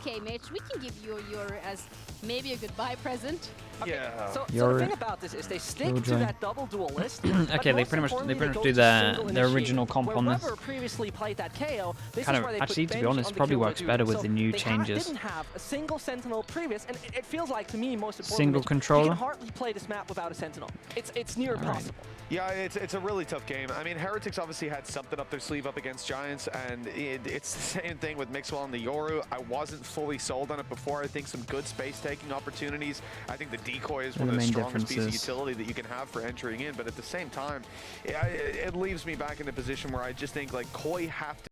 okay, Mitch, we can give you your as maybe a goodbye present. Okay, Yeah. so the thing about this is they stick to that double duelist. Okay, they pretty much do their original comp on this. Previously played that KO. This kind is of where they actually, put to be Benji honest, on the probably kill works leader. better with So the new they changes. didn't have a single Sentinel previous, and it feels like to me most importantly, Single controller. you can hardly play this map without a Sentinel. It's near impossible. Yeah, it's a really tough game. I mean, Heretics obviously had something up their sleeve up against Giants, and it's the same thing with Mixwell and the Yoru. I wasn't fully sold on it before. I think some good space-taking opportunities. I think the decoy is one of the strongest pieces of utility that you can have for entering in, but at the same time, it leaves me back in a position where I just think, like, Koi have to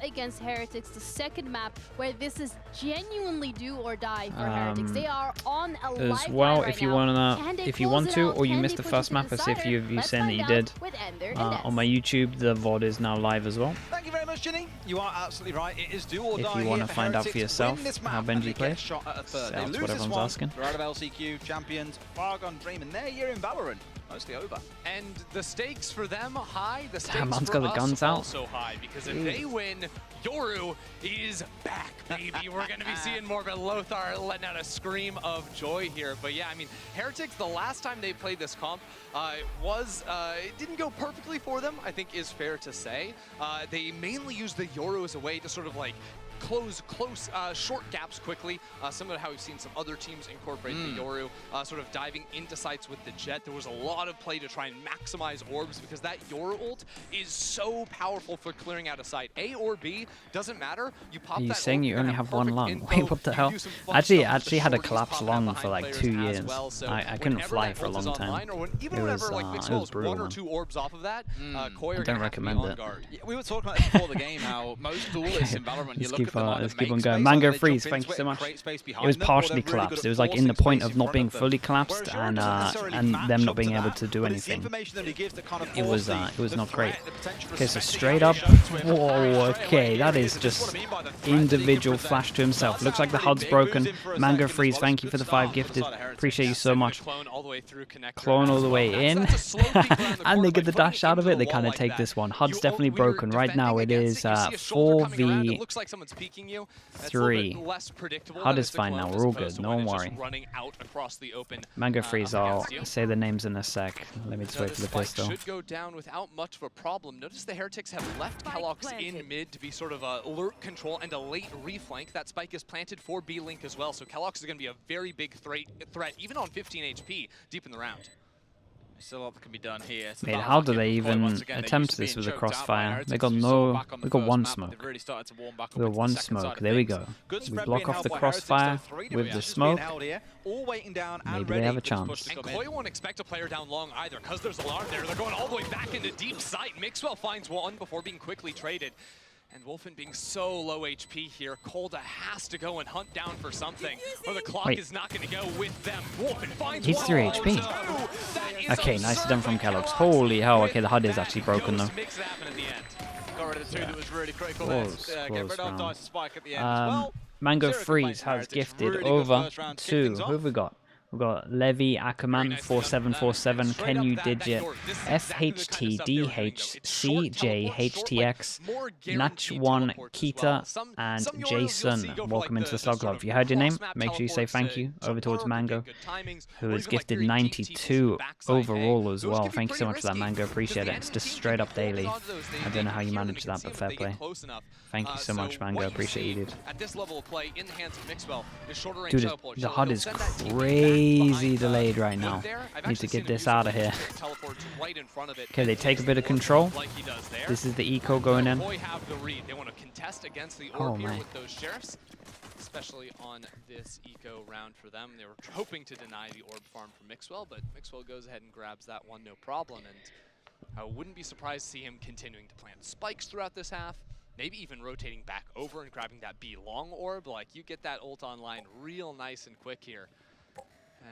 Against Heretics, the second map where this is genuinely do or die for Heretics. They are on a as well. Right if you want to, or you missed the first map, as if you saying that you did, on my YouTube, the VOD is now live as well. Thank you very much, Ginny. You are absolutely right. It is do or die. If you want to find out for yourself how Benji plays, that's what everyone's asking. They're out of LCQ, champions, Fargon Dream, and their year in Valorant mostly over. And the stakes for them high, the stakes man's for got the us guns out. also high, because if they win, Yoru is back, baby. We're going to be seeing more of a Lothar letting out a scream of joy here. But yeah, I mean, Heretics, the last time they played this comp, it didn't go perfectly for them, I think is fair to say. They mainly used the Yoru as a way to sort of like close short gaps quickly, similar to how we've seen some other teams incorporate the Yoru, sort of diving into sites with the Jet. There was a lot of play to try and maximize orbs, because that Yoru ult is so powerful for clearing out a site. A or B, doesn't matter. You pop He's that saying ult, you you're only gonna have one lung. info, Wait, what the hell? do some fun Actually, stuff with the had a shorties, collapsed pop that lung behind for like players 2 as years. well. So I couldn't whenever fly that for a ult is long time. online, or even It whenever was, like it Mixwell's was brutal, 1 or man. 2 orbs off of that, Koi I are don't gonna have to be recommend on it. guard. Yeah, we were talking about this before the game, how most duelists in Valorant, you look at them, let's keep on going. Mango Freeze, thank you so much. It was partially collapsed. It was like in the point of not being fully collapsed and them not being able to do anything. It was not great. Okay, so straight up. Whoa, okay, that is just individual flash to himself. Looks like the HUD's broken. Mango Freeze, thank you for the 5 gifted. Appreciate you so much. Clone all the way through connector. Clone all the way in. And they get the dash out of it. They kind of like take that. this one. HUD's definitely broken. Right now it is 4v3. HUD is fine now. We're all good. No one worry. Mango Freeze, I'll say the names in a sec. Let me just wait for the pistol. Should go down without much of a problem. Notice the Heretics have left Kellogg's in mid to be sort of a alert control and a late reflank. That spike is planted for B-Link as well, so Kellogg's is going to be a very big threat, even on 15 HP deep in the round. Still a lot that can be done here. Mate, how do they even attempt this with a crossfire? They got one smoke. We got one smoke. There we go. We block off the crossfire with the smoke. Maybe they have a chance. And Koi won't expect a player down long either, because there's a lot there. They're going all the way back into deep sight. Mixwell finds one before being quickly traded. And Wolfen being so low HP here, Kolda has to go and hunt down for something, or the clock is not going to go with them. Wolfen finds He's 3 HP. Okay, nice done from Kellogg's. Holy hell, okay, the HUD is actually broken though. Got rid of the 2 that was really critical. Close round. Spike at the end as well. Mango Freeze has gifted over to, who have we got? We've got Levy, Ackerman, 4747, Kenyu Digit, FHTDHCJHTX, Natch1, Kita, and Jason. Welcome into the Slug Club. If you heard your name, make sure you say thank you over towards Mango, who has gifted 92 overall as well. Thank you so much for that, Mango. Appreciate it. It's just straight up daily. I don't know how you managed that, but fair play. Thank you so much, Mango. Appreciate you, dude. Dude, the HUD is crazy. crazy delayed right now. Need to get this out of here. Okay, they take a bit of control. This is the eco going in. They want to contest against the Oh orb here my. with those sheriffs, especially on this eco round for them. They were hoping to deny the orb farm for Mixwell, but Mixwell goes ahead and grabs that one, no problem. And I wouldn't be surprised to see him continuing to plant spikes throughout this half, maybe even rotating back over and grabbing that B long orb. Like, you get that ult online real nice and quick here,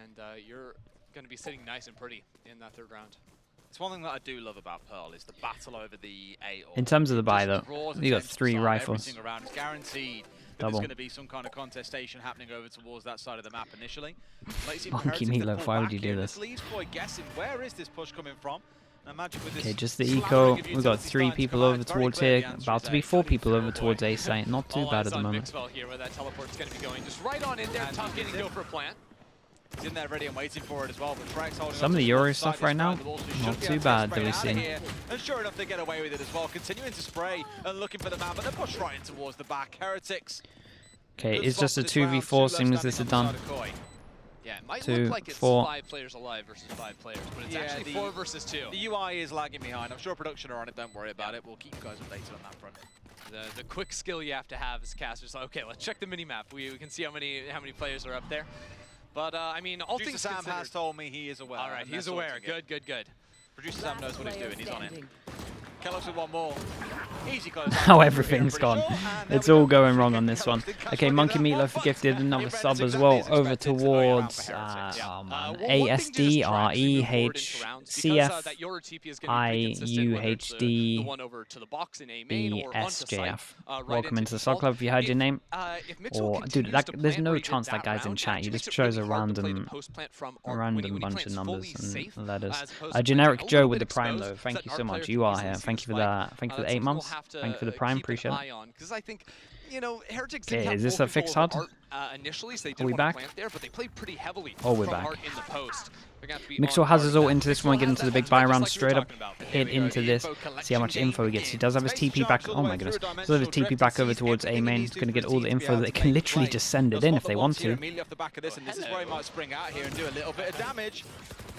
and you're going to be sitting nice and pretty in that third round. It's one thing that I do love about Pearl is the battle over the A orb. In terms of the buy, though, you got 3 rifles. Every single round. It's guaranteed that Double. there's going to be some kind of contestation happening over towards that side of the map initially. Monkey Meatloaf, why would you do this? Leaves Boy guessing where is this push coming from? Okay, just the eco. We've got 3 people over towards here. About to be 4 people over towards A site. Not too bad at the moment. Here where that teleport's going to be going. Just right on in there, tuck in and go for a plant. He's in there ready and waiting for it as well. But some of the Euro stuff right now, not too bad that we see. And sure enough, they get away with it as well. Continuing to spray and looking for the man, but they're pushed right in towards the back. Heretics. Okay, it's just a 2v4, seeing as this is done. Yeah, it might 2, look like it's 4. 5 players alive versus 5 players, but it's actually 4 versus 2. The UI is lagging behind. I'm sure production are on it. Don't worry about it. We'll keep you guys updated on that front. The quick skill you have to have as casters. Okay, let's check the mini map. We can see how many players are up there. But I mean, all Producer things Sam considered, has told me he is aware. all right, he's aware. Good, good, good. Producer Sam knows what he's doing. He's on it. Kellogg's with one more. Easy close. How everything's gone. It's all going wrong on this one. Okay, Monkey Meatloaf gifted another sub as well over towards ASD, REH, IUHD, ESJF. Welcome into the Soul Club if you heard your name. Or, dude, there's no chance that guy's in chat. He just chose a random bunch of numbers and letters. Generic Joe with the Prime though. Thank you so much. You are here. Thank you for that. Thank you for the 8 months. Thank you for the Prime. Appreciate it. Because I think, you know, Heretics okay, is this a fixed HUD? Initially, so they are we back? There, but they played pretty heavily. Oh, we're back. In the post. Mixwell has his ult into this one, get into the big buy round, straight up hit into this, see how much info he gets. He does have his TP back, oh my goodness, does have his TP back over towards A main. He's going to get all the info that they can literally just send it in if they want to. Immediately off the back of this, and this is where he might spring out here and do a little bit of damage.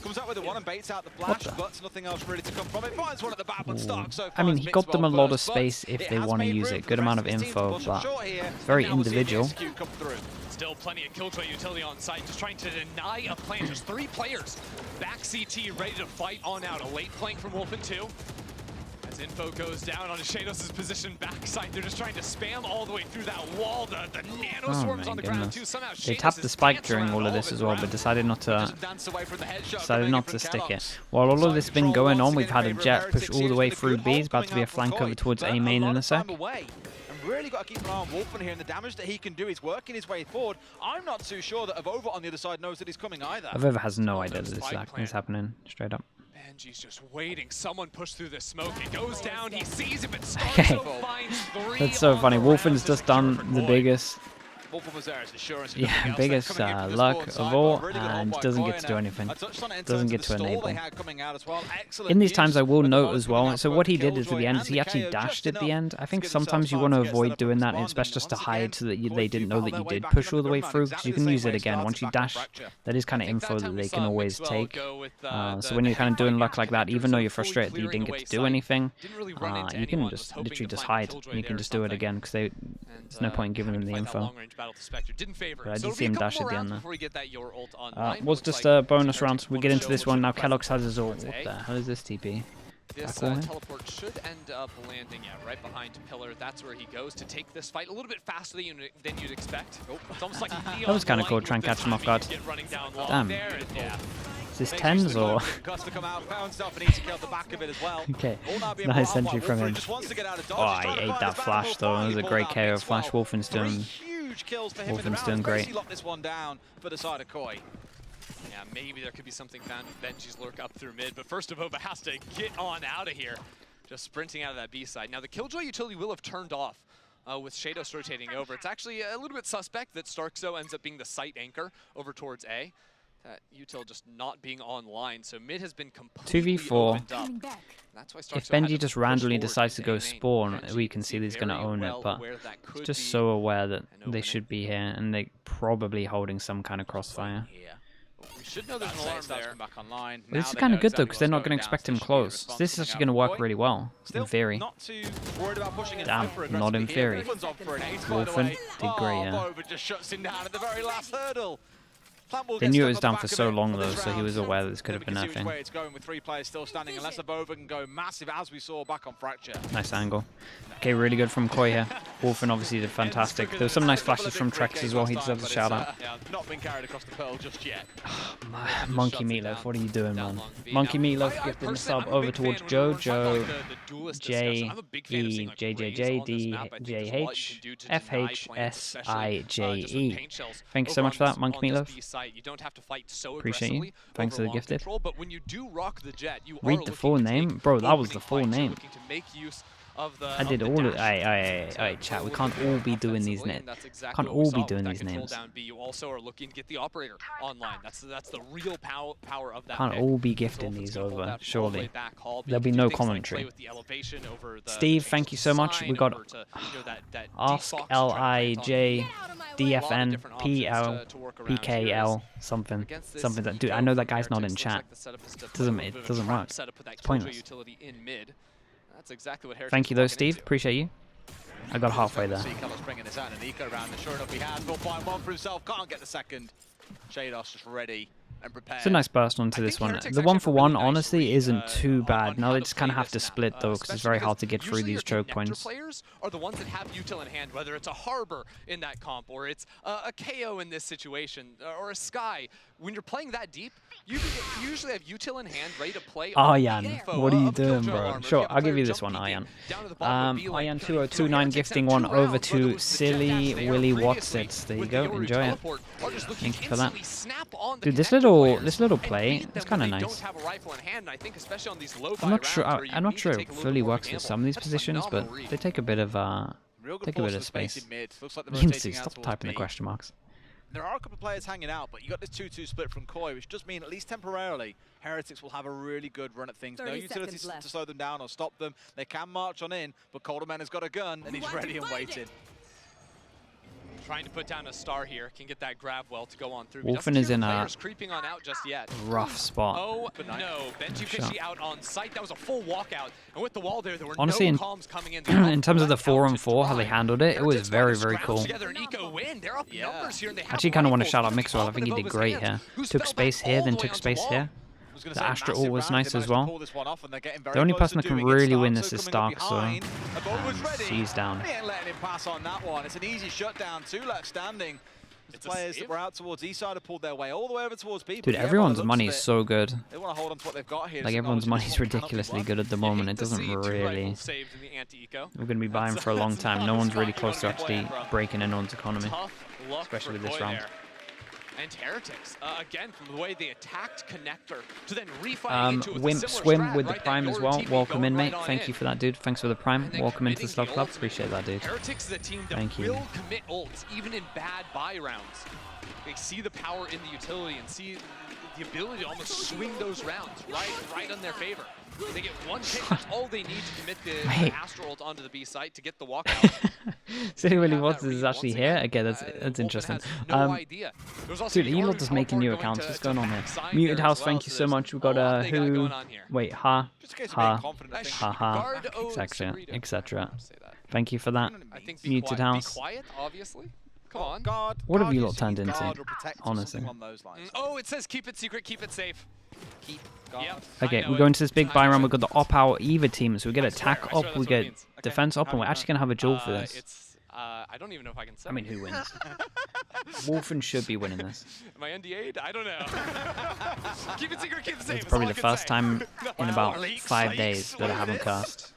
Comes out with the one and baits out the flash, but nothing else really to come from it. Finds one at the back, but Stark so far. I mean, he got them a lot of space if they want to use it. Good amount of info, but it's very individual. Still plenty of Killjoy utility on site, just trying to deny a plant. Just 3 players. Back CT ready to fight on out. A late flank from Wolfen 2. As info goes down on Shados' position backside, they're just trying to spam all the way through that wall. The nano swarms on the ground too. Somehow they tapped the spike during all of this as well, but decided not to stick it. While all of this has been going on, we've had a jet push all the way through B. It's about to be a flank over towards A main in a sec. Really got to keep an eye on Wolfen here, and the damage that he can do is working his way forward. I'm not too sure that Avova on the other side knows that he's coming either. Avova has no idea that this is happening, straight up. Benji's just waiting. Someone pushed through the smoke. It goes down. He sees it, but Stark finds 3. That's so funny. Wolfen's just done the biggest biggest luck of all, and doesn't get to do anything. Doesn't get to enable. In these times, I will note as well, so what he did is at the end, is he actually dashed at the end. I think sometimes you want to avoid doing that, and it's best just to hide so that they didn't know that you did push all the way through, because you can use it again. Once you dash, that is kind of info that they can always take. So when you're kind of doing luck like that, even though you're frustrated that you didn't get to do anything, you can just literally just hide, and you can just do it again, because there's no point in giving them the info. But I did see him dash at the end there. Was just a bonus round. We get into this one now. Kellogg's has his ult. What the hell is this TP? This teleport should end up landing right behind Pillar. That's where he goes to take this fight a little bit faster than you'd expect. It's almost like that was kind of cool. Try and catch him off guard. Damn. Is this 10s or? Okay, nice entry from him. Oh, I ate that flash though. It was a great KO. Flash Wolfen's doing great. Yeah, maybe there could be something found with Benji's lurk up through mid, but first Avova has to get on out of here. Just sprinting out of that B side. Now the Killjoy utility will have turned off with Shados rotating over. It's actually a little bit suspect that Starkzo ends up being the site anchor over towards A. That util just not being online, so mid has been completely 2v4. That's why if Benji just randomly decides to go spawn, we can see that he's going to own it, but he's just so aware that they should be here, and they're probably holding some kind of crossfire. We should know there's an alarm there. Back online. This is kind of good though, because they're not going to expect him close. So this is actually going to work really well, in theory. Not too worried about pushing it Damn, not in theory. Wolfen did great, yeah. Bova just shuts him down at the very last hurdle. They knew it was down for so long though, so he was aware that this could have been nothing. It's going with 3 players still standing, unless a Bova can go massive, as we saw back on Fracture. Nice angle. Okay, really good from Koi here. Wolfen obviously did fantastic. There were some nice flashes from Trex as well. He deserves a shout out. Yeah, not been carried across the pearl just yet. Monkey Meatloaf, what are you doing, man? Monkey Meatloaf gifting the sub over towards Joe. Joe, J, E, J, J, J, D, J, H, F, H, S, I, J, E. Thank you so much for that, Monkey Meatloaf. Appreciate you. Thanks for the gifted. Read the full name? Bro, that was the full name. I did all of it. Alright, chat. We can't all be doing these names. Can't all be doing these names. You also are looking to get the operator online. That's the real power of that. Can't all be gifting these over, surely. There'll be no commentary. Steve, thank you so much. We got Ask LIJ DFN PL PKL something that. Dude, I know that guy's not in chat. It doesn't work. It's pointless. That's exactly what Thank you though, Steve. Appreciate you. I got halfway there. Bringing this out, and Nico around, and sure enough he has. Will find one for himself. Can't get the second. Shados just ready and prepared. It's a nice burst onto this one. The 1-for-1 honestly isn't too bad. Now they just kind of have to split though, because it's very hard to get through these choke points. Players are the ones that have util in hand, whether it's a Harbor in that comp, or it's a KO in this situation, or a Sky. When you're playing that deep, you usually have util in hand, ready to play. Aryan, what are you doing, bro? Sure, I'll give you this one, Aryan. Aryan 2029 gifting one over to Silly Willy Watsits. There you go, enjoy it. Thank you for that. Dude, this little play, it's kind of nice. I'm not sure it fully works for some of these positions, but they take a bit of space. Yinsu, stop typing the question marks. There are a couple of players hanging out, but you got this 2-2 split from Koi, which does mean, at least temporarily, Heretics will have a really good run at things. No utilities to slow them down or stop them. They can march on in, but Colderman has got a gun, and he's ready and waiting. Trying to put down a star here, can get that grab well to go on through. Wolfen is in a creeping on out just yet. rough spot. Oh no, Benji Fishy out on site. That was a full walkout, and with the wall there were honestly, no comms coming in. In terms of the 4-on-4, how they handled it, it was very, very cool. Actually, kind of want to shout out Mixwell. I think he did great here. Took space here, then took space here. The Astra ult was nice as well. The only person that can really win this is Stark, so he's down. It's an easy shutdown, 2 left standing. The players that were out towards east side have pulled their way all the way over towards B. Dude, everyone's money is so good. They want to hold on to what they've got here. Like, everyone's money is ridiculously good at the moment. It doesn't really... We're going to be buying for a long time. No one's really close to actually breaking anyone's economy, especially with this round. And Heretics, again, from the way they attacked Connector to then refighting into Wimp Swim with the Prime as well. Welcome in, mate. Thank you for that, dude. Thanks for the Prime. Welcome into the Slug Club. Appreciate that, dude. Heretics is a team that will commit ults, even in bad buy rounds. They see the power in the utility and see the ability to almost swing those rounds right on their favor. They get one hit, that's all they need to commit the Astro ult onto the B site to get the walkout. Silly Willy Watts is actually here. Again, that's interesting. Dude, Elot is making new accounts. What's going on here? Muted House, thank you so much. We got who? Wait, etc. Thank you for that. Muted House. What have you lot turned into? Honestly. Oh, it says keep it secret, keep it safe. Okay, we go into this big buy round. We've got the op-out Eva team, so we get attack up, we get defense up, and we're actually going to have a duel for this. I don't even know if I can say. I mean, who wins? Wolfen should be winning this. Am I NDA'd? I don't know. Keep it secret, keep it safe. It's probably the first time in about 5 days that I haven't cast.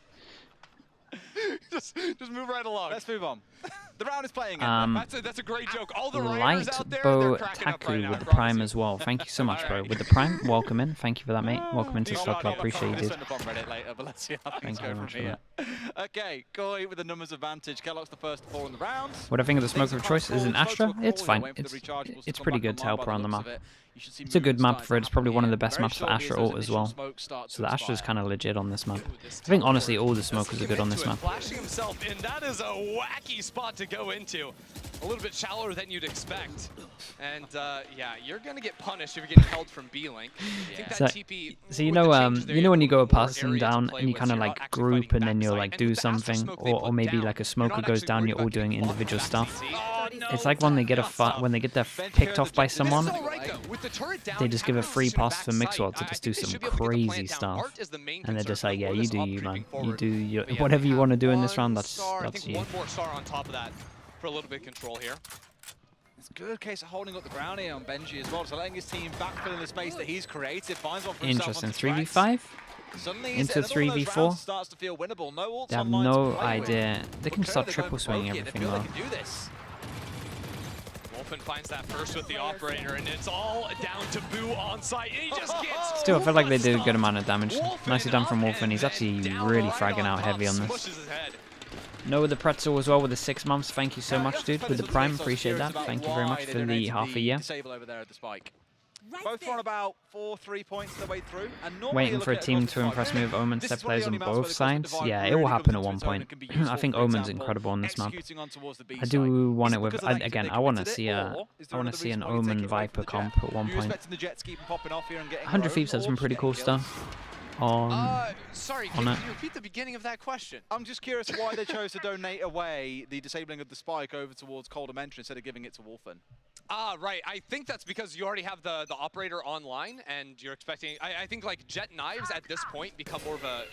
Just move right along. Let's move on. The round is playing. That's a great joke. All the Light Bow Taku with the Prime as well. Thank you so much, bro. With the Prime, welcome in. Thank you for that, mate. Welcome into the Slug Club. Appreciate you, dude. Thank you very much for that. Okay, Koi with the numbers advantage. Kellogg's the first to fall in the round. What I think of the smoker of choice is an Astra. It's fine. It's pretty good to help her on the map. It's a good map for it. It's probably one of the best maps for Astra ult as well. So the Astra is kind of legit on this map. I think honestly all the smokers are good on this map. Flashing himself in, that is a wacky spot to go into. a little bit shallower than you'd expect. And yeah, you're gonna get punished if you're getting held from B-Link. So you know when you go past them down and you kind of like group and then you'll like do something, or maybe like a smoker goes down, you're all doing individual stuff. It's like when they get picked off by someone, they just give a free pass for Mixwell to just do some crazy stuff, and they're just like, yeah, you do you, man. You do your, whatever you want to do in this round. That's you. One more star on top of that for a little bit of control here. It's a good case of holding up the ground here on Benji as well, so letting his team backfill in the space that he's created. Finds one for interesting. 3v5 into 3v4. Starts to feel winnable. No ults they have no idea. They can start triple swinging everything though. Wolfen finds that first with the operator, and it's all down to Boo on site. He just gets still, I feel like they did a good amount of damage. Nicely done from Wolfen. He's actually really fragging out heavy on this. Noah the Pretzel as well with the 6 months. Thank you so much, dude, with the Prime. Appreciate that. Thank you very much for the half a year. Both run about 4-3 points their way through. Waiting for a team to impress me with Omen set players on both sides. Yeah, it will happen at one point. I think Omen's incredible on this map. I do want it with again. I want to see an Omen Viper comp at one point. 100 Thieves has some pretty cool stuff. Sorry, can you repeat the beginning of that question? I'm just curious why they chose to donate away the disabling of the spike over towards Cold Dimension instead of giving it to Wolfen. Right. I think that's because you already have the operator online, and you're expecting. I think like Jet Knives at this point become more of a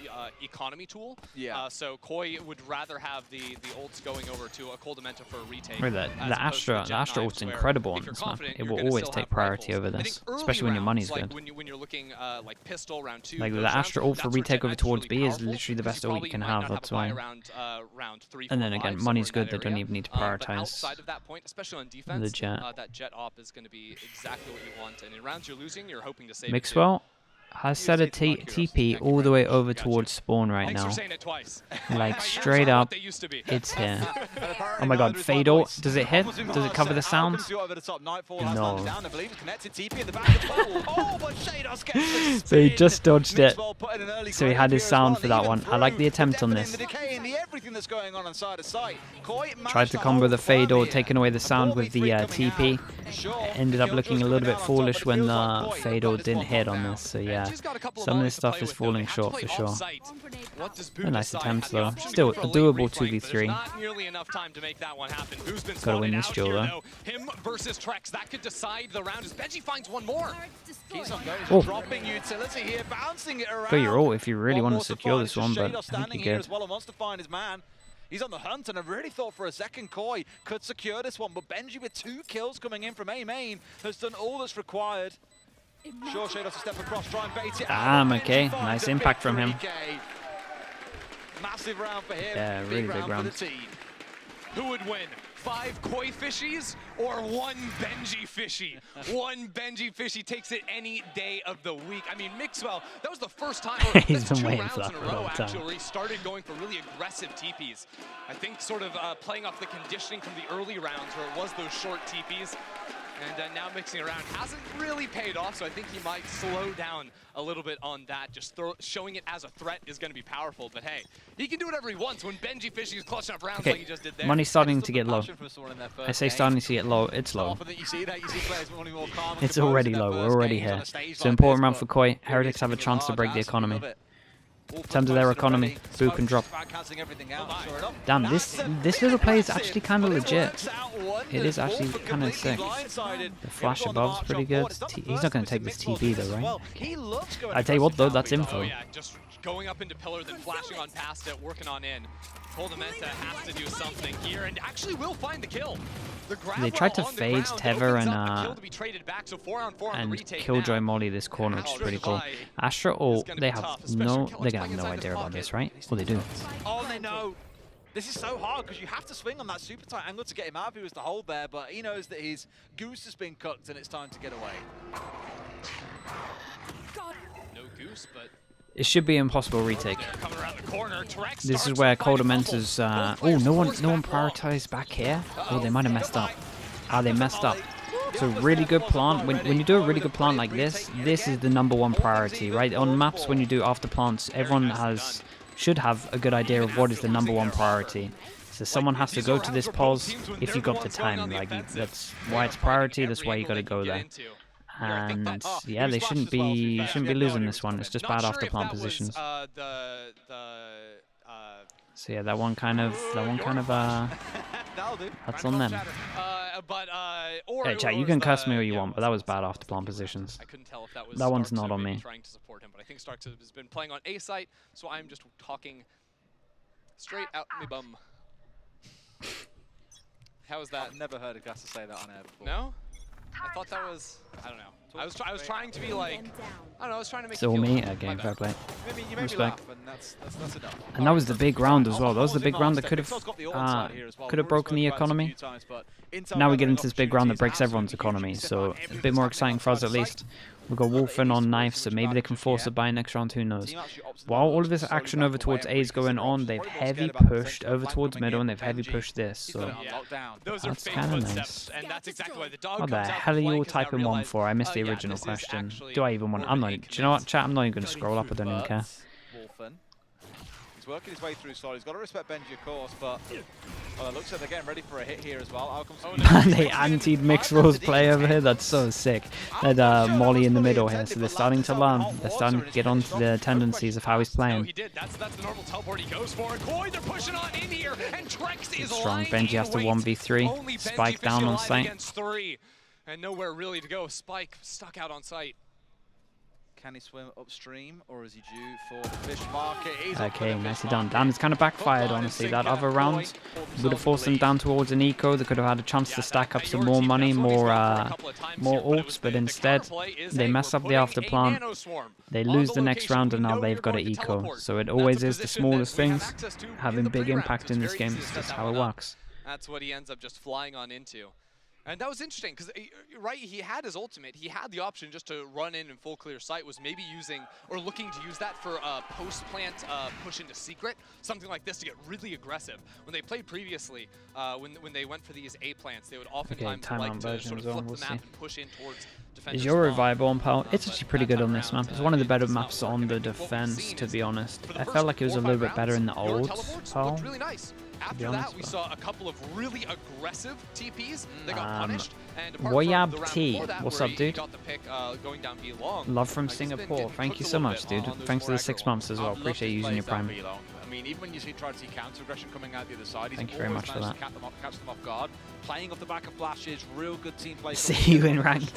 economy tool. Yeah. So Koi would rather have the ults going over to a Cold Dimension for a retake. Right, the Astra ult's incredible on this map. It will always take priority over this, especially when your money's good. When you're looking like pistol round 2. Like the Astra ult for retake over towards B is literally the best ult you can have. That's why. And then again, money's good. They don't even need to prioritize. Outside of that point, especially on defense, the Jet. That Jet op is going to be exactly what you want, and in rounds you're losing, you're hoping to save Mixwell has set a TP all the way over towards spawn right now. Like straight up, it's here. Oh my god, Fatal, does it hit? Does it cover the sound? No. So he just dodged it. So he had his sound for that one. I like the attempt on this. Tried to combo the Fatal, taking away the sound with the TP. Ended up looking a little bit foolish when the Fatal didn't hit on this. So yeah. Some of this stuff is falling short for sure. A nice attempt though. Still a doable 2v3. Gotta win this duel though. Him versus Trex, that could decide the round as Benji finds one more. Oh. Go your ult if you really want to secure this one, but I think you're good. He's on the hunt, and I really thought for a second Koi could secure this one, but Benji with 2 kills coming in from A main has done all that's required. Sure, Shadows to step across, try and bait it. Damn, okay. Nice impact from him. Massive round for him. Yeah, really big round. Who would win? 5 Koi fishies or 1 Benji fishy? 1 Benji fishy takes it any day of the week. I mean, Mixwell, that was the first time he's been 2 waiting rounds for that in a for a row long time. actually started going for really aggressive TPs. I think sort of playing off the conditioning from the early rounds where it was those short TPs. And now mixing around hasn't really paid off, so I think he might slow down a little bit on that. Just showing it as a threat is going to be powerful, but hey, he can do whatever he wants when Benji Fishy is clutching up rounds like he just did there. Money's starting to get low. I say starting to get low, it's low. It's already low, we're already here. It's an important round for Koi. Heretics have a chance to break the economy. In terms of their economy, Boo can drop. Damn, this little play is actually kind of legit. It is actually kind of sick. The flash above is pretty good. He's not going to take this TP though, right? I tell you what though, that's info. Yeah, just going up into pillar, then flashing on past it, working on in. Koldamenta has to do something here, and actually will find the kill. They tried to fade Tether and Killjoy Molly this corner, which is pretty cool. Astra ult, they're gonna have no idea about this, right? Well, they do. Oh, they know. This is so hard because you have to swing on that super tight angle to get him out if he was to hold there, but he knows that his goose has been cooked and it's time to get away. No goose, but it should be an impossible retake. This is where Koldamenta's oh, no one prioritized back here. Oh, they might have messed up. They messed up. So really good plant. When you do a really good plant like this is the #1 priority, right? On maps when you do after plants, everyone should have a good idea of what is the #1 priority. So someone has to go to this pause if you got the time. Like that's why it's priority. That's why you got to go there. And yeah, they shouldn't be losing this one. It's just bad after plant positions. So yeah, that one kind of that's on them. Hey chat, you can curse me all you want, but that was bad after plant positions. I couldn't tell if that was that one's not on me. Trying to support him, but I think Starks has been playing on A site, so I'm just talking straight out me bum. How is that? I've never heard a Gasta say that on air before. No? I thought that was, I don't know. I was trying to be like, I don't know, I was trying to make it's all me again, fair play. Respect. And that was the big round as well. That was the big round that could have broken the economy. Now we get into this big round that breaks everyone's economy, so a bit more exciting for us at least. We've got Wolfen on knife, so maybe they can force a buy next round, who knows. While all of this action over towards A is going on, they've heavy pushed over towards middle, and they've heavy pushed this, so that's kind of nice. What the hell are you all typing one for? I missed the original question. Do I even want... do you know what, chat? I'm not even going to scroll up, I don't even care. He's working his way through solid. He's got to respect Benji, of course, but well, it looks like they're getting ready for a hit here as well. Man, they antied Mixwell's play over here. That's so sick. They had Molly in the middle here, so they're starting to learn. They're starting to get onto the tendencies of how he's playing. That's the normal teleport he goes for. Koi, they're pushing on in here, and Trex is strong. Benji has to 1v3. Spike down on site. And nowhere really to go. Spike stuck out on site. Can he swim upstream, or is he due for the fish market? Okay, nicely done. Damn, it's kind of backfired, honestly. That other round would have forced them down towards an eco. They could have had a chance to stack up some more money, more ults, but instead they mess up the after plant. They lose the next round, and now they've got an eco. So it always is the smallest things having big impact in this game. It's just how it works. That's what he ends up just flying on into. And that was interesting because, right, he had his ultimate. He had the option just to run in full clear sight, was maybe using or looking to use that for a post-plant push into secret, something like this to get really aggressive. When they played previously, when they went for these A plants, they would oftentimes like to sort of flip the map and push in towards defenders. Is your viable on Pal? It's actually pretty good on this map. It's one of the better maps on the defense, to be honest. I felt like it was a little bit better in the old Pal. Really nice. After that, we saw a couple of really aggressive TPs that got punished. And Woyab T, what's up, dude? Got the pick, going down B long. Love from Singapore. Thank you so much, dude. Thanks for the 6 months as well. Appreciate you using your Prime. I mean, even when you try to see counter aggression coming out the other side, thank you very much for that. Catch them off guard, playing off the back of flashes, real good team play. See you in ranked.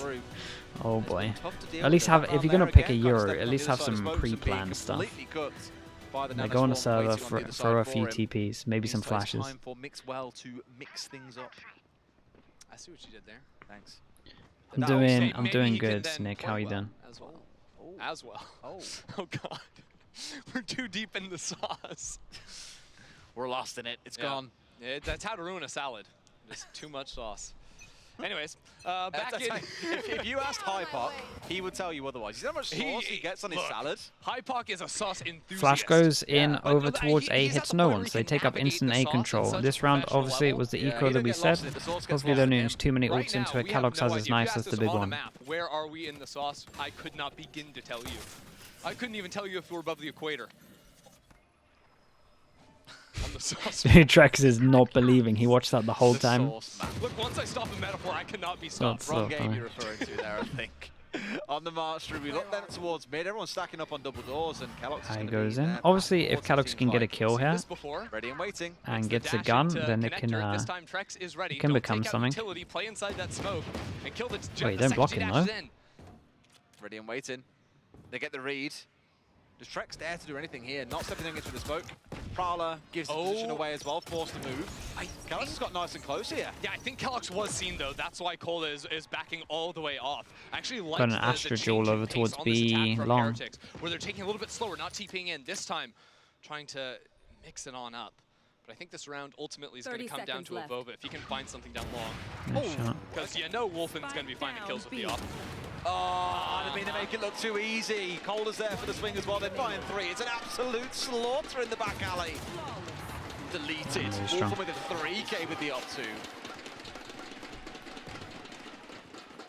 Oh boy. At least have, if you're gonna pick a Euro, at least have some pre-planned stuff. They go on a server, throw a few TPs, maybe some flashes. Time for Mixwell to mix things up. I see what you did there. Thanks. I'm doing good, Nick. How are you doing? As well. As well. Oh God. We're too deep in the sauce. We're lost in it. It's gone. That's how to ruin a salad. Just too much sauce. Anyways, back in. If you asked Hypok, he would tell you otherwise. You see how much sauce he gets on his salad? Hypok is a sauce enthusiast. Flash goes in over towards A, hits no one, so they take up instant A control. This round, obviously, it was the eco that we said. Hopefully they don't use too many ults into it. Kellogg's has his knife, that's the big one. Where are we in the sauce? I could not begin to tell you. I couldn't even tell you if we're above the equator. On the sauce. Trex is not believing. He watched that the whole time. Look, once I stop a metaphor, I cannot be stopped. Wrong game you're referring to there, I think. On the march through, we look then towards mid. Everyone's stacking up on double doors, and Kellogg's he goes in. Obviously, if Kellogg's can get a kill here ready and waiting, and gets a gun, then it can become something. Wait, don't block him though. Ready and waiting. They get the read. Does Trex dare to do anything here? Not stepping into the smoke. Prowler gives the position away as well, forced to move. Kellogg's has got nice and close here. Yeah, I think Kellogg's was seen though. That's why Cole is backing all the way off. Actually, like got an Astra Jewel over towards B long. Heretics, where they're taking a little bit slower, not TPing in. This time, trying to mix it on up. But I think this round ultimately is going to come down to a Vova if he can find something down long. Because you know Wolfen's going to be finding kills with the off. Oh, I mean, they make it look too easy. Cole is there for the swing as well. They find 3. It's an absolute slaughter in the back alley. Deleted. Wolfen with a 3K with the up 2.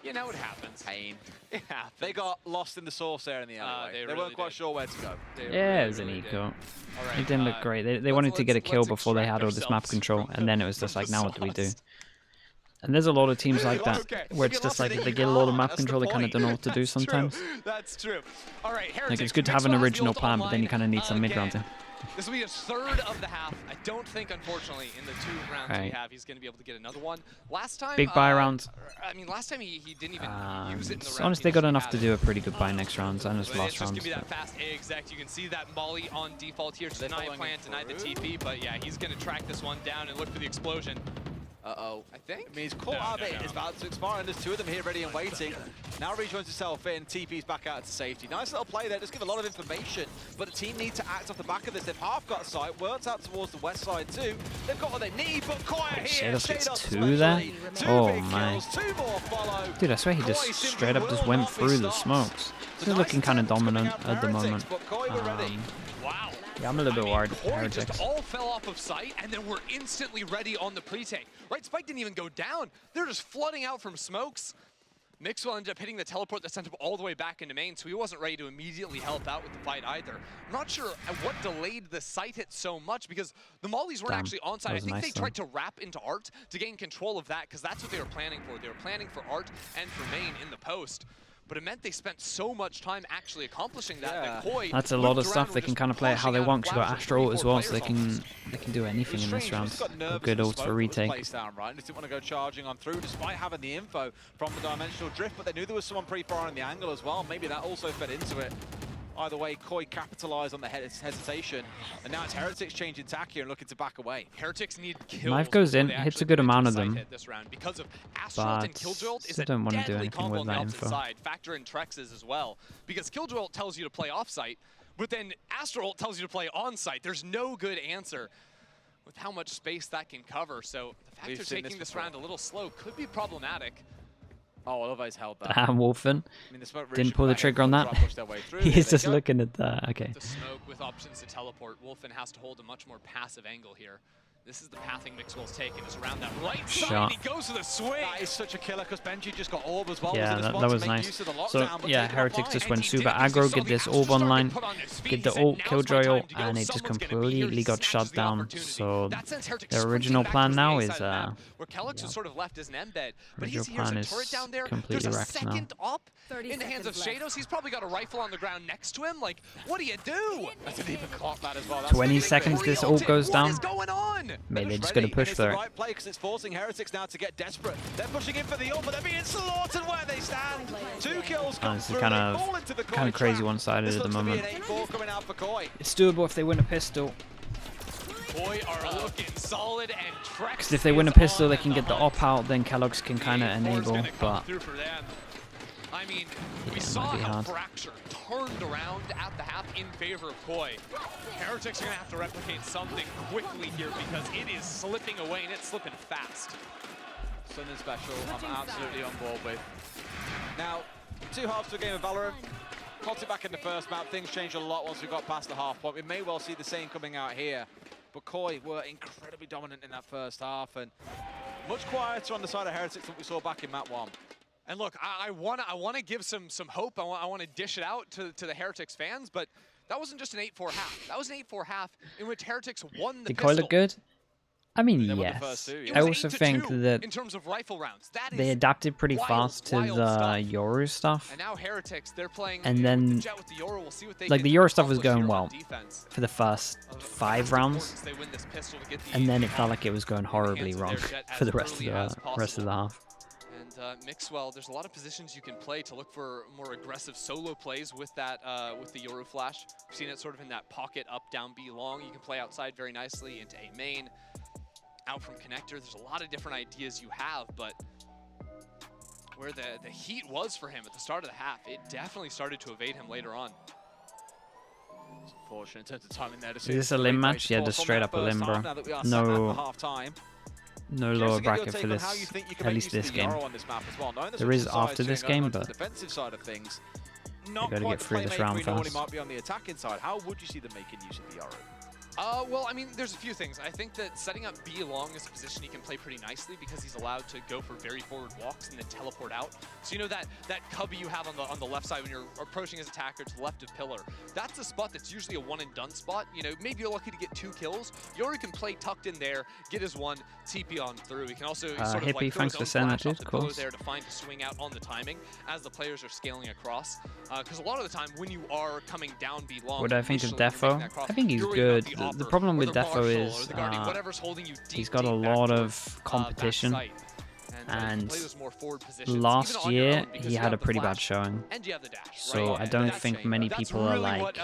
You know, it happens. Pain. It happens. They got lost in the sauce there in the alleyway. They really weren't quite sure where to go. Yeah, it was an eco. It didn't look great. They wanted to get a kill before they had all this map control, and then it was just like, now what do we do? And there's a lot of teams like that, where it's just like if they get a lot of map control, they kind of don't know what to do sometimes. That's true. All right, Heretics, like it's good to have an original plan, but then you kind of need some mid-rounds in. This will be his third of the half. I don't think, unfortunately, in the 2 rounds we have, he's going to be able to get another one. Last time, big buy rounds. I mean, last time he didn't even use it in the round. Honestly, they got enough to do a pretty good buy next round. I just lost rounds. It's just going to be that fast A exec. You can see that Molly on default here. Deny plant, deny the TP, but yeah, he's going to track this one down and look for the explosion. Uh-oh, I think. I mean, he's caught out of it. It's about to expire, and there's 2 of them here ready and waiting. Now rejoins himself in, TP's back out to safety. Nice little play there, just give a lot of information, but the team need to act off the back of this. They've half got sight, worked out towards the west side too. They've got what they need, but Quiet here. Shadows gets 2 there? Oh my. 2 more follow. Dude, I swear he just straight up just went through the smokes. He's looking kind of dominant at the moment. Wow. Yeah, I'm a little bit worried. Heretics just all fell off of sight, and then we're instantly ready on the pre-take. Right, Spike didn't even go down. They're just flooding out from smokes. Mixwell ended up hitting the teleport that sent him all the way back into main, so he wasn't ready to immediately help out with the fight either. I'm not sure what delayed the sight hit so much, because the Mollies weren't actually on site. I think they tried to wrap into Art to gain control of that, because that's what they were planning for. They were planning for Art and for main in the post. But it meant they spent so much time actually accomplishing that. That Koi that's a lot of stuff. They can kind of play it how they want. Because you got Astro ult as well, so they can do anything in this round. Good ults for retake. Right? They didn't want to go charging on through, despite having the info from the dimensional drift. But they knew there was someone pretty far in the angle as well. Maybe that also fed into it. Either way, Koi capitalized on the hesitation, and now it's Heretics changing tack here and looking to back away. Heretics need kills. Knife goes in, hits a good amount of them, this round because of Astronaut and Killjoy is a don't want to do anything with that info. Side. Factor in Trex's as well, because Killjoy tells you to play off-site, but then Astro tells you to play on-site. There's no good answer with how much space that can cover. So the fact they're taking this round a little slow could be problematic. Oh, Love's held that. Wolfen didn't pull the trigger on that. He's just looking at that. Okay. The smoke with options to teleport. Wolfen has to hold a much more passive angle here. This is the pathing Mixwell's taken, is around that right side. He goes for the swing. That is such a killer because Benji just got orb as well. Yeah, that was nice. So yeah, Heretics just went super aggro, get this orb online, get the ult, Killjoy ult, and it just completely got shut down. So their original plan now is where Kellex was sort of left as an embed, but he's plan is completely wrecked now. Up in the hands of Shadows. He's probably got a rifle on the ground next to him. Like, what do you do? I didn't even clock that as well. 20 seconds, this ult goes down. What is going on? Maybe they're just going to push for it. Right play because it's forcing Heretics now to get desperate. They're pushing in for the ult, but they're being slaughtered where they stand. 2 kills come through. Kind of crazy one-sided at the moment. It's doable if they win a pistol. Koi are looking solid, and Trex. Because if they win a pistol, they can get the op out. Then Kellogg's can kind of enable, but. I mean, we saw a fracture turned around at the half in favor of Koi. Heretics are going to have to replicate something quickly here because it is slipping away, and it's slipping fast. Something special I'm absolutely on board with. Now, 2 halves to a game of Valorant. Caught it back in the first map. Things changed a lot once we got past the half point. We may well see the same coming out here. But Koi were incredibly dominant in that first half, and much quieter on the side of Heretics than we saw back in map 1. And look, I want to give some hope. I want to dish it out to the Heretics fans, but that wasn't just an 8-4 half. That was an 8-4 half in which Heretics won the pistol. Did Koi look good? I mean, yes. I also think that in terms of rifle rounds, they adapted pretty fast to the Yoru stuff. And now Heretics, they're playing and then, the Jet with the Yoru. We'll see what they like, the Yoru stuff was going well for the first 5 rounds, and then it felt like it was going horribly wrong for the rest of the half. And Mixwell, there's a lot of positions you can play to look for more aggressive solo plays with that with the Yoru flash. We've seen it sort of in that pocket up, down, B long. You can play outside very nicely into A main. Out from connector, there's a lot of different ideas you have, but where the heat was for him at the start of the half, it definitely started to evade him later on. It's unfortunate in terms of timing there. Is this a limb match? Yeah, just straight up a limb, bro. No lower bracket for this, at least this game. There is after this game, but you gotta get through this round fast. Might be on the attacking side. How would you see them making use of the Yoru? Well, I mean, there's a few things. I think that setting up B long is a position he can play pretty nicely because he's allowed to go for very forward walks and then teleport out. So you know that cubby you have on the left side when you're approaching his attacker to the left of pillar, that's a spot that's usually a one and done spot. You know, maybe you're lucky to get 2 kills. Yoru can play tucked in there, get his 1, TP on through. He can also sort of Hippie, like thanks for sending that, of the course. there to find a swing out on the timing as the players are scaling across. Because a lot of the time when you are coming down B long, what do I think of Defo? I think he's good. The problem with Defo is he's got a lot of competition, and last year he had a pretty bad showing. So I don't think many people are like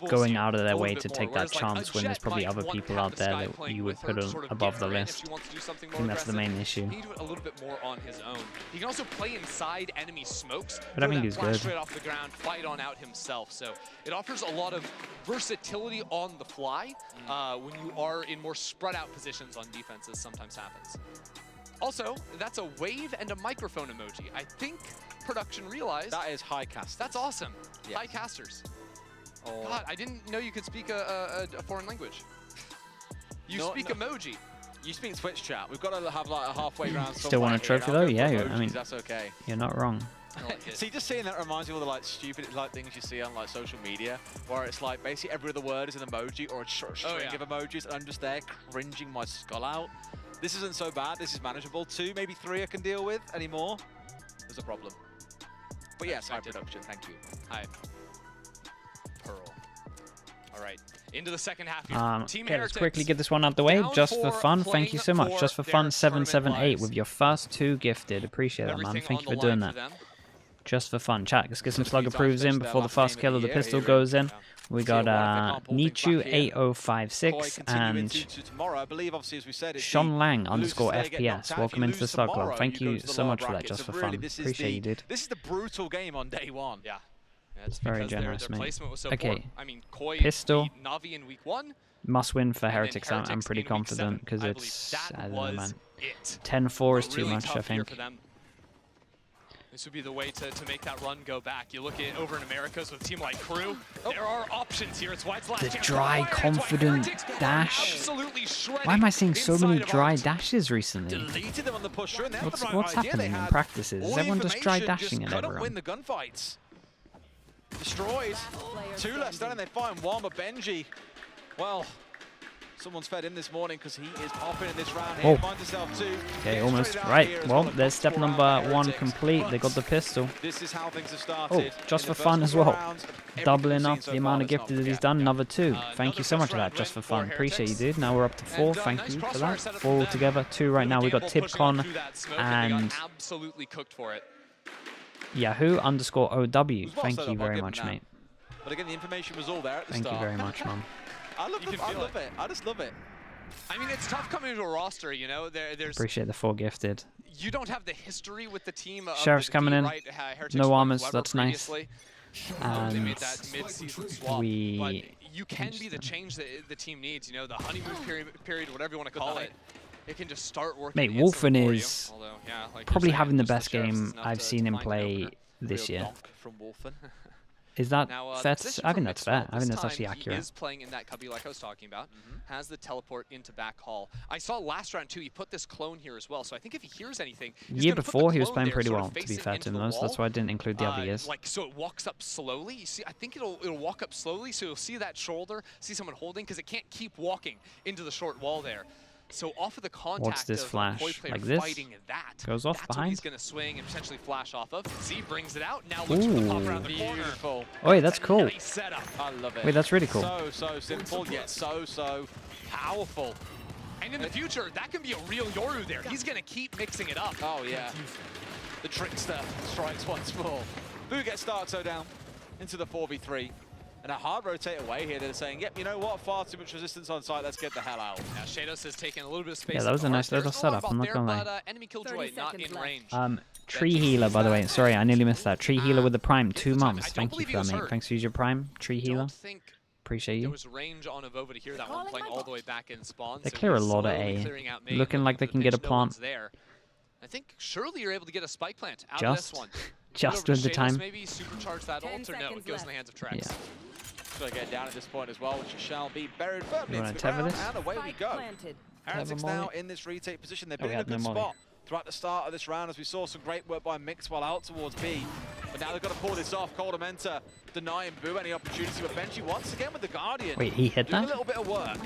going out of their way to take that chance when there's probably other people out there that you would put above the list. I think that's the main issue. He can do it a little bit more on his own. He can also play inside enemy smokes. But I think he's good. Straight off the ground, fight on out himself. So it offers a lot of versatility on the fly when you are in more spread out positions on defenses. Sometimes happens. Also, that's a wave and a microphone emoji. I think production realized that is high cast. That's awesome. Yes. High casters. Oh. God, I didn't know you could speak a foreign language. You speak emoji. You speak Twitch chat. We've got to have like a halfway round. Still want a trophy though? Yeah, I mean, that's okay. You're not wrong. See, just seeing that reminds me of all the like stupid like things you see on like social media, where it's like basically every other word is an emoji or a string of emojis, and I'm just there cringing my skull out. This isn't so bad. This is manageable. 2, maybe 3 I can deal with. Any more? There's a problem. But yes, high production. Thank you. Hi. Pearl. All right. Into the second half here. Team okay, let's quickly get this one out the way. Just for fun, thank you so much. Just for fun, 778 with your first 2 gifted. Appreciate that, man. Thank you for doing that. Just for fun. Chat, let's get some slug approves in before the first kill of the pistol goes in. We got Nichu8056 and Sean Lang _FPS. Welcome into the Slug Club. Thank you so much for that, just for fun. Appreciate you, dude. This is the brutal game on day 1. Yeah. It's very generous, mate. So okay, I mean, Koi pistol. Navi in week 1. Must win for Heretics. I'm pretty confident because it's, I don't know, man. 10-4 is too much, I think. This would be the way to make that run go back. You look at over in Americas with a team like Crew, there are options here. It's White's last chance. The dry, confident dash. Why am I seeing so many dry dashes recently? What's happening in practices? Is everyone just dry dashing at everyone? Win the gunfights. Destroyed. 2 left standing. They find 1, but Benji, well, someone's fed in this morning because he is popping in this round here. Finds himself 2. Okay, almost. Right. Well, there's step number 1 complete. They got the pistol. This is how things have started. Oh, just for fun as well. Doubling up the amount of gifted that he's done. Another 2. Thank you so much for that. Just for fun. Appreciate you, dude. Now we're up to 4. Thank you for that. 4 altogether. 2 right now. We got Tipcon and absolutely cooked for it. Yahoo _OW. Thank you very much, mate. But again, the information was all there at the start. Thank you very much, man. I love it. I just love it. I mean, it's tough coming to a roster, you know. There's appreciate the 4 gifted. You don't have the history with the team. Sheriff's coming in. Right, no armors. That's nice. And they made that mid-season swap, but you can be the change that the team needs. You know, the honeymoon period, whatever you want to call it. It can just start working. Mate, Wolfen is probably having the best game I've seen him play this year. Is that fair? I think that's fair. I think that's actually accurate. He is playing in that cubby like I was talking about. Has the teleport into back hall. I saw last round too, he put this clone here as well. So I think if he hears anything, year before he was playing pretty well, to be fair to him, though. So that's why I didn't include the other years. Like, so it walks up slowly. You see, I think it'll walk up slowly. So you'll see that shoulder, see someone holding, because it can't keep walking into the short wall there. So off of the contact, what's this flash? Like this? Goes off that's behind. He's gonna swing and potentially flash off of. Z brings it out. Now looks for the pop around the corner. Beautiful. Oh, wait, that's cool. Nice setup. I love it. Wait, that's really cool. So simple, yet so powerful. And in the future, that can be a real Yoru there. He's gonna keep mixing it up. Oh yeah. The trickster strikes once more. Boo gets Starto down into the 4v3. And a hard rotate away here. They're saying, yep, you know what? Far too much resistance on site. Let's get the hell out. Now, Shados has taken a little bit of space. Yeah, that was a nice little setup. I'm not gonna lie. But, enemy killjoy not in range. Tree Healer, by the way. Sorry, I nearly missed that. Tree Healer with the Prime. 2 months. Thank you for that, mate. Thanks for using your Prime. Tree Healer. Appreciate you. There was range on Avova to hear that one playing all the way back in spawn. They clear a lot of A. Looking like they can get a plant. I think surely you're able to get a spike plant out of this one. Just with the time. Maybe supercharge that ult, or no, it goes in the hands of Trex. Yeah. Try to get down at this point as well, which shall be buried firmly You into want the to tether ground, this? and away we go. Heretics now in this retake position. They've been in a good spot throughout the start of this round, as we saw some great work by Mixwell out towards B. But now they've got to pull this off. Coldamenta denying Boo any opportunity, but Benji once again with the Guardian. Wait, he hit doing that? a little bit of work.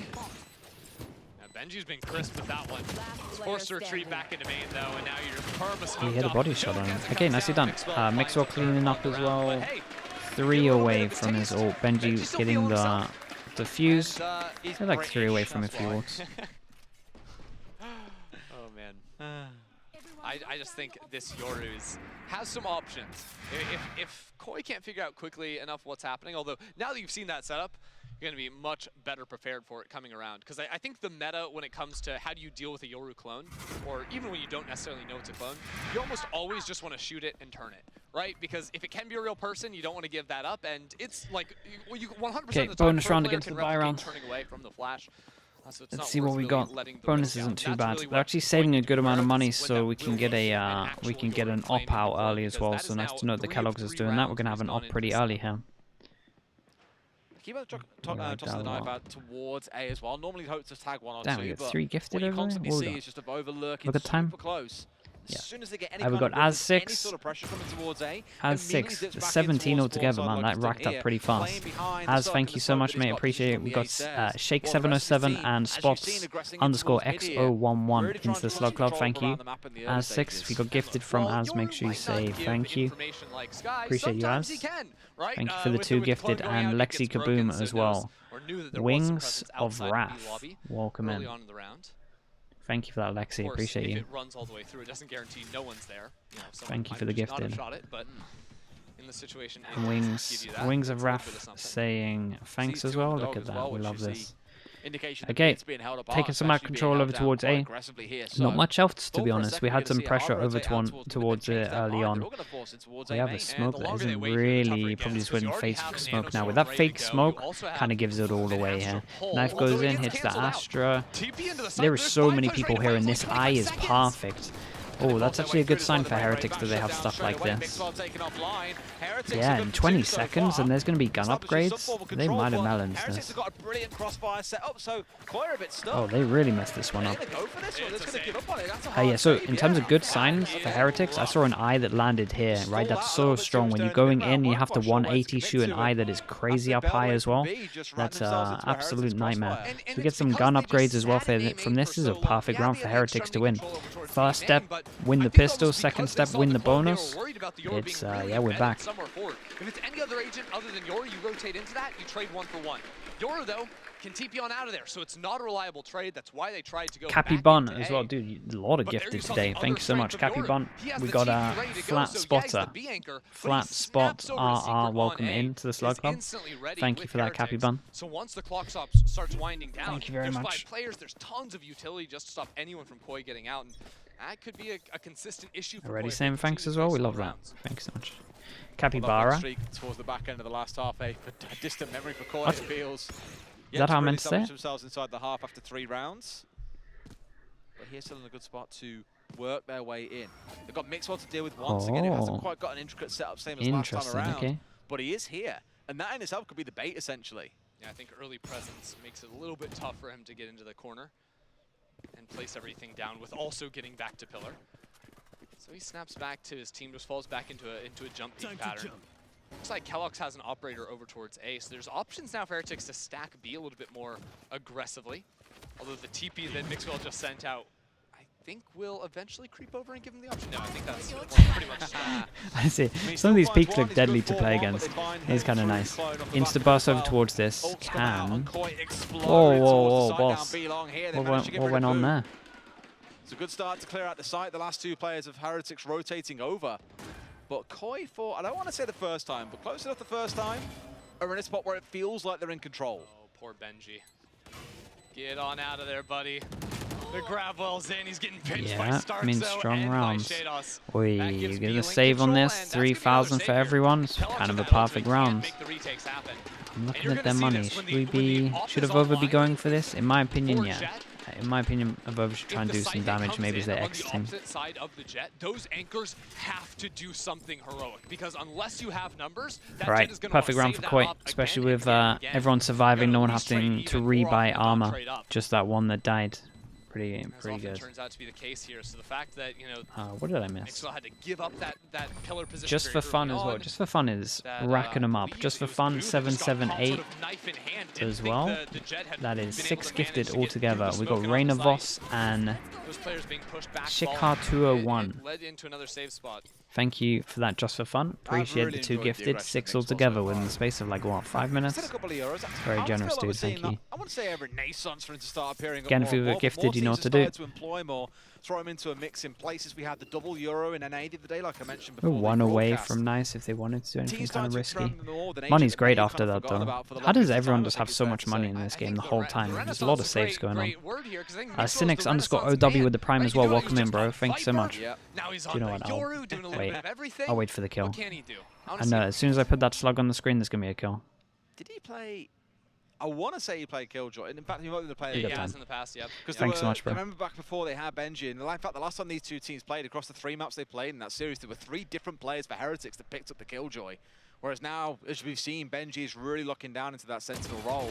Benji's been crisp with that one. He's forced to retreat back into main though, and now you're perma-smoked. He hit a body shot on him. Okay, nicely done. Mixwell cleaning up as well. 3 away from his ult. Benji getting the fuse. They're like 3 away from if he walks. Oh man. I just think this Yoru's has some options. If Koi can't figure out quickly enough what's happening, although now that you've seen that setup, you're going to be much better prepared for it coming around. Because I think the meta when it comes to how do you deal with a Yoru clone, or even when you don't necessarily know it's a clone, you almost always just want to shoot it and turn it, right? Because if it can be a real person, you don't want to give that up, and it's like, well, you 100% of the time, bonus round against the buy round. Turning away from the flash. So Let's see what we got. Bonus isn't too bad. They're actually saving a good amount of money, so we can get an op out early as well. So nice to know that Kellogg's is doing that. We're gonna have an op pretty early here. Keep on tossing the knife out towards A as well. Normally hope to tag 1 or 2. Damn, we got 3 gifted over there. What you see is just overlooking look at time. super close. Yeah. As soon as they get any we got Az 6, sort of pressure coming towards A, Az 6, 17 altogether, man. That racked up pretty fast. Az, thank you so much, mate. Appreciate it. We got Shake707 and Spots _X011 into the Slug Club. Thank you. Az 6, if you got gifted from Az, make sure you say thank you. Appreciate you, Az. Thank you for the 2 gifted, and Lexi Kaboom as well. Wings of Wrath, welcome in. Thank you for that, Lexi. Appreciate you. If it runs all the way through, it doesn't guarantee no one's there. You know, thank you for the gifted. But in the situation, and Wings of Wrath saying thanks as well. Look at that. We love this. Okay, taking some out control over towards A. Not much else, to be honest. We had some pressure over towards it early on. We have a smoke that isn't really, probably just waiting fake smoke now. With that fake smoke, kind of gives it all away here. Knife goes in, hits the Astra. There are so many people here, and this eye is perfect. Oh, that's actually a good sign for Heretics that they have stuff like this. Yeah, in 20 seconds, and there's going to be gun upgrades. They might have melons this. Oh, they really messed this one up. Yeah, so in terms of good signs for Heretics, I saw an eye that landed here, right? That's so strong. When you're going in, you have to 180 shoot an eye that is crazy up high as well. That's an absolute nightmare. So we get some gun upgrades as well from this. This is a perfect round for Heretics to win. First step, win the pistol. Second step, win the bonus. It's, yeah, we're back. If it's any other agent other than Yoru, you rotate into that, you trade 1 for 1. Yoru, though, can TP on out of there, so it's not a reliable trade. That's why they tried to go Cappy Bun as well, dude. A lot of gifted today. Thank you so much, Cappy Bun. We got a Flat Spotter. Flat Spot RR, welcome into the Slug Club. Thank you for that, Cappy Bun. So once the clock starts winding down, thank you very much. 5 players, there's tons of utility just to stop anyone from Koi getting out, and that could be a consistent issue for Already Koi saying thanks as well. We love that. Thanks so much. Capybara. Towards the back end of the last half, a distant memory for Koi. It feels. Is that how I meant to say it? Themselves inside the half after 3 rounds. But he's still in a good spot to work their way in. They've got Mixwell to deal with once again. He hasn't quite got an intricate setup, same as last time around. Okay. But he is here. And that in itself could be the bait, essentially. Yeah, I think early presence makes it a little bit tough for him to get into the corner and place everything down with also getting back to pillar. So he snaps back to his team, just falls back into a jump peek pattern. Looks like Kellogg's has an operator over towards A, so there's options now for Heretics to stack B a little bit more aggressively. Although the TP that Mixwell just sent out, I think will eventually creep over and give him the option. No, I think that's pretty much I see. Some of these peaks look deadly to play against. It's kind of nice. Insta burst over towards this. Can. Whoa, boss. What went on there? It's a good start to clear out the site. The last 2 players of Heretics rotating over. But Koi, for, I don't want to say the first time, but close enough the first time, are in a spot where it feels like they're in control. Oh, poor Benji. Get on out of there, buddy. The grab well's in. He's getting pinched by Starzo. I mean, strong rounds. Oi, you get a save on this. 3,000 for everyone. It's kind of a perfect round. I'm looking at their money. Should have Over be going for this? In my opinion, yeah. in my opinion, Above should try and do some damage. Maybe as they on exit the him. opposite side of the Jet, those anchors have to do something heroic, because unless you have numbers, that Right, Jet is going perfect round for Koi, especially with everyone surviving, no one having to rebuy armor. Just that one that died. Pretty good. Turns out to be the case here. So the fact that, you know, What did I miss? Maxwell had to give up that pillar position Just for fun as well. Just for fun is racking them up. Just for fun, 7, 7, 8 as well. That is 6 gifted altogether. We got Reign of Voss and Shikar 201. Led into another save spot. Thank you for that, just for fun. Appreciate the 2 gifted, 6 altogether within the space of like, what, 5 minutes? Very generous, dude. Thank you. I want to say a renaissance for him to start appearing. Again, if you were gifted, you know what to do. To employ more, throw him into a mix in places. We had the double Euro in NA the other day, like I mentioned before. We're 1 away from nice if they wanted to do anything kind of risky. Money's great after that, though. How does everyone just have so much money in this game the whole time? There's a lot of saves going on. Cynics _OW with the Prime as well. Welcome in, bro. Thanks so much. Do you know what? I'll wait for the kill. And as soon as I put that slug on the screen, there's going to be a kill. Did he play... I want to say he played Killjoy, and in fact, he might have played he has in the past, yep. Thanks so much, bro. I remember back before they had Benji, and in fact, the last time these two teams played, across the 3 maps they played in that series, there were 3 different players for Heretics that picked up the Killjoy. Whereas now, as we've seen, Benji is really locking down into that Sentinel role.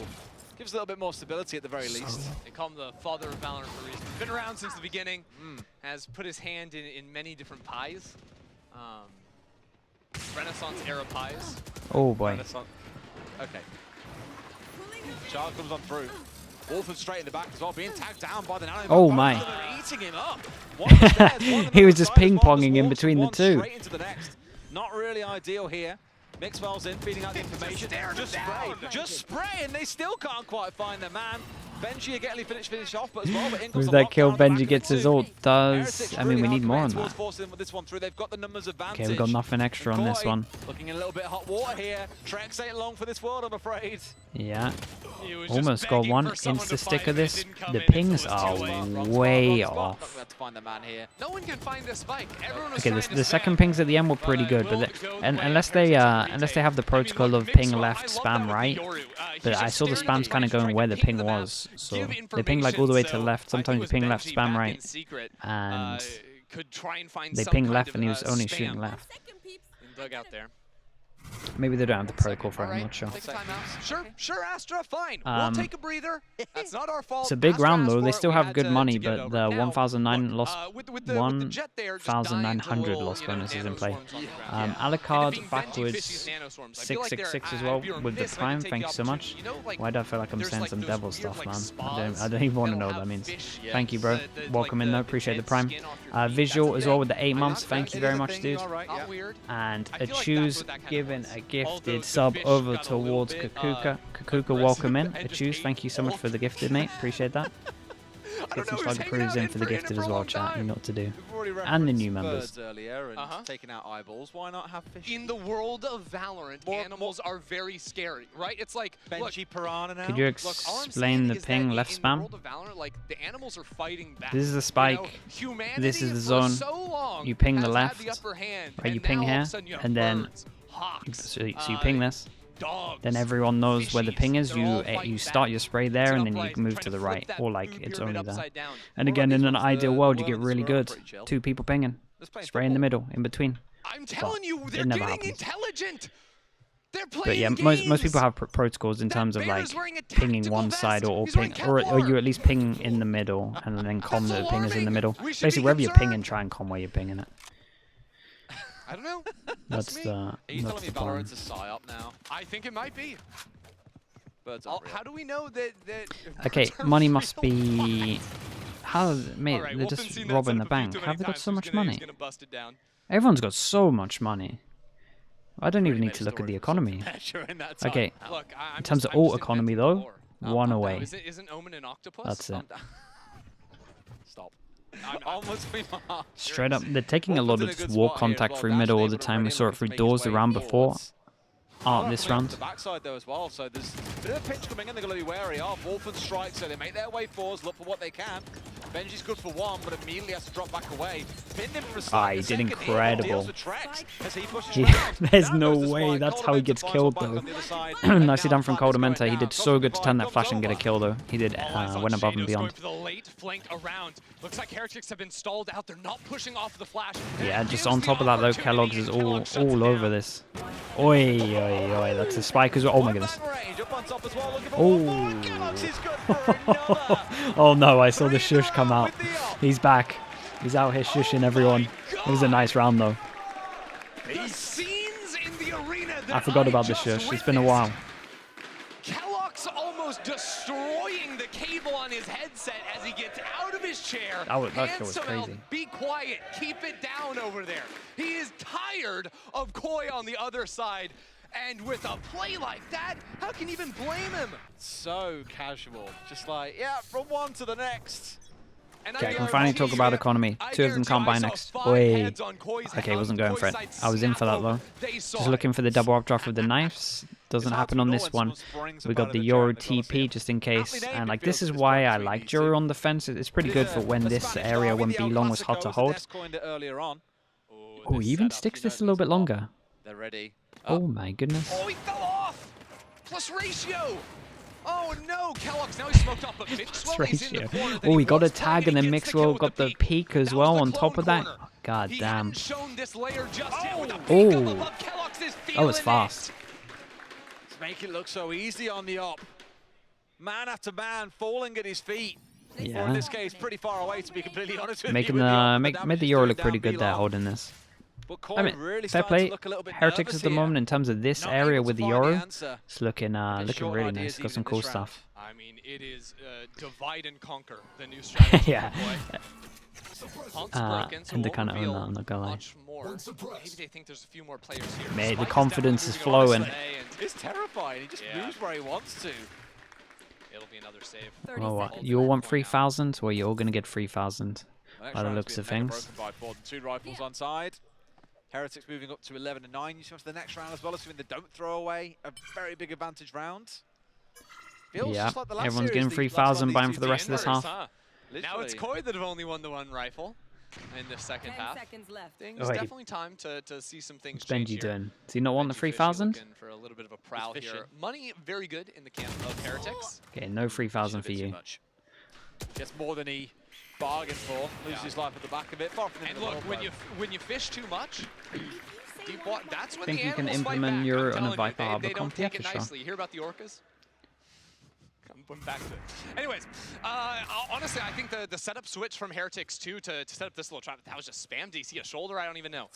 Gives a little bit more stability at the very least. They call him the father of Valorant for a reason. Been around since the beginning, has put his hand in many different pies. Renaissance era pies. Oh boy. Okay. Child comes on through. Wolfen straight in the back as well, being tagged down by the Nano. Oh my. Eating him up. He was just ping-ponging in between the two. Straight into the next. Not really ideal here. Mixwell's in, feeding out the information. Just spray. Just spray, and they still can't quite find their man. Benji again finish off, but as well. But with that kill, Benji gets his ult. Does I mean we need more on that? Okay, we've got nothing extra on this one. Looking in a little bit of hot water here. Trex ain't long for this world, I'm afraid. Yeah, almost got one. Insta stick of this. The pings are way off. No one can find this spike. Okay, the second pings at the end were pretty good, but unless they have the protocol of ping left, spam right. But I saw the spams kind of going where the ping was. So they ping like all the way to the left. Sometimes you ping left, spam right. And they ping left and he was only shooting left. Maybe they don't have the protocol for it, I'm not sure. Sure, Astra, fine. We'll take a breather. That's not our fault. It's a big round though. They still have good money, but the 1,009 lost 1,900 lost bonuses in play. Alucard backwards 666 as well with the Prime. Thank you so much. Why do I feel like I'm saying some devil stuff, man? I don't even want to know what that means. Thank you, bro. Welcome in though. Appreciate the Prime. Visual as well with the 8 months. Thank you very much, dude. And a choose given a gifted sub over towards Kakuka. Kakuka, welcome in. A choose, thank you so much for the gifted, mate. Appreciate that. Get some slug approves in for the gifted as well, chat. You know what to do. And the new members. Taking out eyeballs. Why not have fish? In the world of Valorant, animals are very scary, right? It's like Benji Piranha now. Could you explain the ping left spam? In the world of Valorant, like, the animals are fighting back. This is the spike. This is the zone. You ping the left. Right, you ping here, and then so you ping this. Then everyone knows where the ping is. You start your spray there, and then you can move to the right, or like it's only there. And again, in an ideal world, you get really good. 2 people pinging, spray in the middle, in between. I'm telling you, they're getting intelligent. But yeah, most people have protocols in terms of like pinging one side or you at least ping in the middle and then com the pingers in the middle. Basically, wherever you're pinging, try and com where you're pinging it. I don't know. That's the Are you telling me Valorant's a psyop now? I think it might be. How do we know that? Okay, money must be. How, mate? They're just robbing the bank. How have they got so much money? Everyone's got so much money. I don't even need to look at the economy. Okay, in terms of alt economy though, 1 away. Isn't Omen an octopus? That's it. Stop. Almost straight up, they're taking a lot of just wall contact through middle all the time. We saw it through doors the round before. This round. The backside though as well, so there's a bit of a pinch coming in. They're going to be wary of Wolfen strike, so they make their way forwards, look for what they can. Benji's good for one, but immediately has to drop back away. Pinned him for a second. He did incredible. Yeah, there's no way. That's how he gets killed, though. Nicely done from Coldamenta. He did so good to turn that flash and get a kill, though. He did went above and beyond. For the late flanked around. Looks like Heretics have been stalled out. They're not pushing off the flash. Yeah, just on top of that, though, Kellogg's is all over this. Oi, oi, oi. That's a spike as well. Oh, my goodness. Oh. Oh, no. I saw the shush come out. He's back. He's out here shushing everyone. It was a nice round, though. I forgot about the shush. It's been a while. Kellogg's almost destroying the cable on his headset as he gets out of his chair. That was crazy. Be quiet. Keep it down over there. He is tired of Koi on the other side. And with a play like that, how can you even blame him? So casual. Just like, yeah, from one to the next. Okay, I can finally talk about economy. Two of them can't buy next. Wait. Okay, wasn't going for it. I was in for that, though. Just looking for the double updraft with the knives. Doesn't happen on this one. We got the Yoru TP just in case. And like, this is why I like Yoru on the fence. It's pretty good for when this area, when B-Long was hard to hold. Oh, he even sticks this a little bit longer. They're ready. Oh my goodness. Oh, he fell off! Plus ratio! Oh no, Kellogg's now he's smoked up, but Mixwell is in the corner. Oh, he got a tag and then Mixwell got the peak as well on top of that. God damn. Oh, that was fast. Let's make it look so easy on the op. Man after man falling at his feet. Yeah. Or in this case, pretty far away to be completely honest with Making you. made the Euro look pretty good there holding this. I mean, fair play. Heretics at the moment in terms of this area with the Euro, it's looking really nice. Got some cool stuff. I mean, it is divide and conquer, the new strategy. Yeah. And they kind of own that, I'm not gonna lie. Maybe they think there's a few more players here. Mate, the confidence is flowing. It's terrifying. He just moves where he wants to. It'll be another save. Well, what? You all want 3,000? Well, you're all gonna get 3,000 by the looks of things. Two rifles on side. Heretics moving up to 11 and 9. You see the next round as well, assuming they don't throw away a very big advantage round. Yeah, like everyone's getting 3,000 buying for the rest of this half. Now it's Koi that have only won the one rifle in the second half. Things definitely time to see some things change Benji here. doing? Does he not want the 3,000? For a little bit of a prowl here. Money very good in the camp of Heretics. Okay, no 3,000 for you. Gets more than he bargained for. Loses his life at the back of it. And look, when you fish too much, deep water, that's when think the you can animals implement fight back. your I'm on a telling Viper you, Harbor they don't comp? Yeah, take it for sure. nicely. You hear about the orcas? I'm back to it. Anyways, honestly, I think the setup switch from Heretics 2 to set up this little trap, that was just spam DC, a shoulder, I don't even know.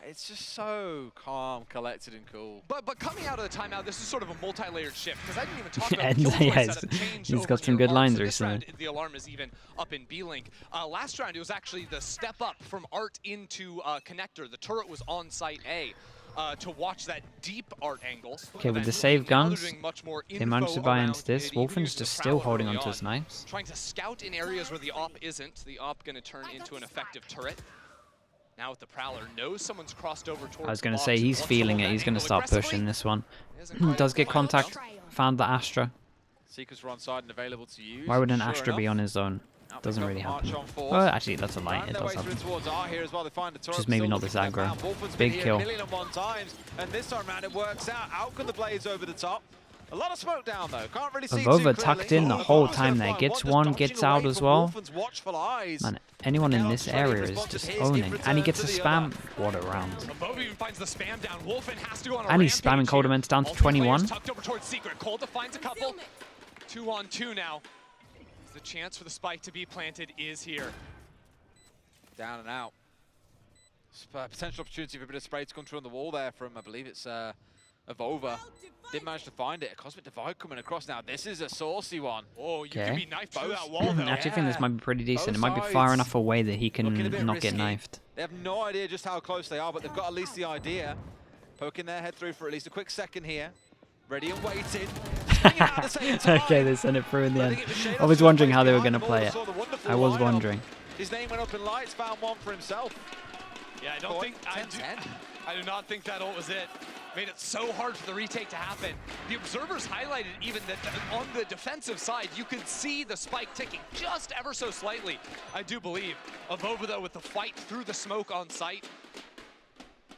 It's just so calm, collected, and cool. But coming out of the timeout, this is sort of a multi-layered shift, because I didn't even talk about the Killjoy setup change. He's got some good lines recently. Round, the alarm is even up in B-Link. Last round, it was actually the step up from Art into Connector. The turret was on site A. To watch that deep Art angle. Okay, with the save guns, they managed to buy into this. Wolfen's just still holding onto his knives. Trying to scout in areas where the op isn't. The op going to turn into an effective turret. Now with the Prowler, knows someone's crossed over towards I was going to say, he's feeling it. He's going to start pushing this one. Does get contact. Found the Astra. Seekers are on side and available to use. Why would an Astra be on his own? Doesn't really happen. Well, actually, that's a lie. It does happen. Just maybe not this aggro. Big kill. And this time around, it works out. Out can the Blaze over the top. A lot of smoke down though. Can't really see Avova tucked in the whole time there. Gets one, gets out as well. Man, anyone in this area is just owning. And he gets a spam. What a round. And he's spamming Coldamenta down to 21. 2-on-2 now. The chance for the spike to be planted is here. Down and out. Potential opportunity for a bit of spray to come through on the wall there from, I believe it's Avova. Didn't manage to find it. A Cosmic Divide coming across now. This is a saucy one. Oh, you can be knifed through that wall though. I actually think this might be pretty decent. It might be far enough away that he can not get knifed. They have no idea just how close they are, but they've got at least the idea. Poking their head through for at least a quick second here. Ready and waiting. Okay, they sent it through in the end. I was wondering how they were going to play it. I was wondering. His name went up in lights, found one for himself. Yeah, I do not think that ult was it. made it so hard for the retake to happen. The observers highlighted even that on the defensive side, you could see the spike ticking just ever so slightly, I do believe. Avova, though, with the fight through the smoke on site,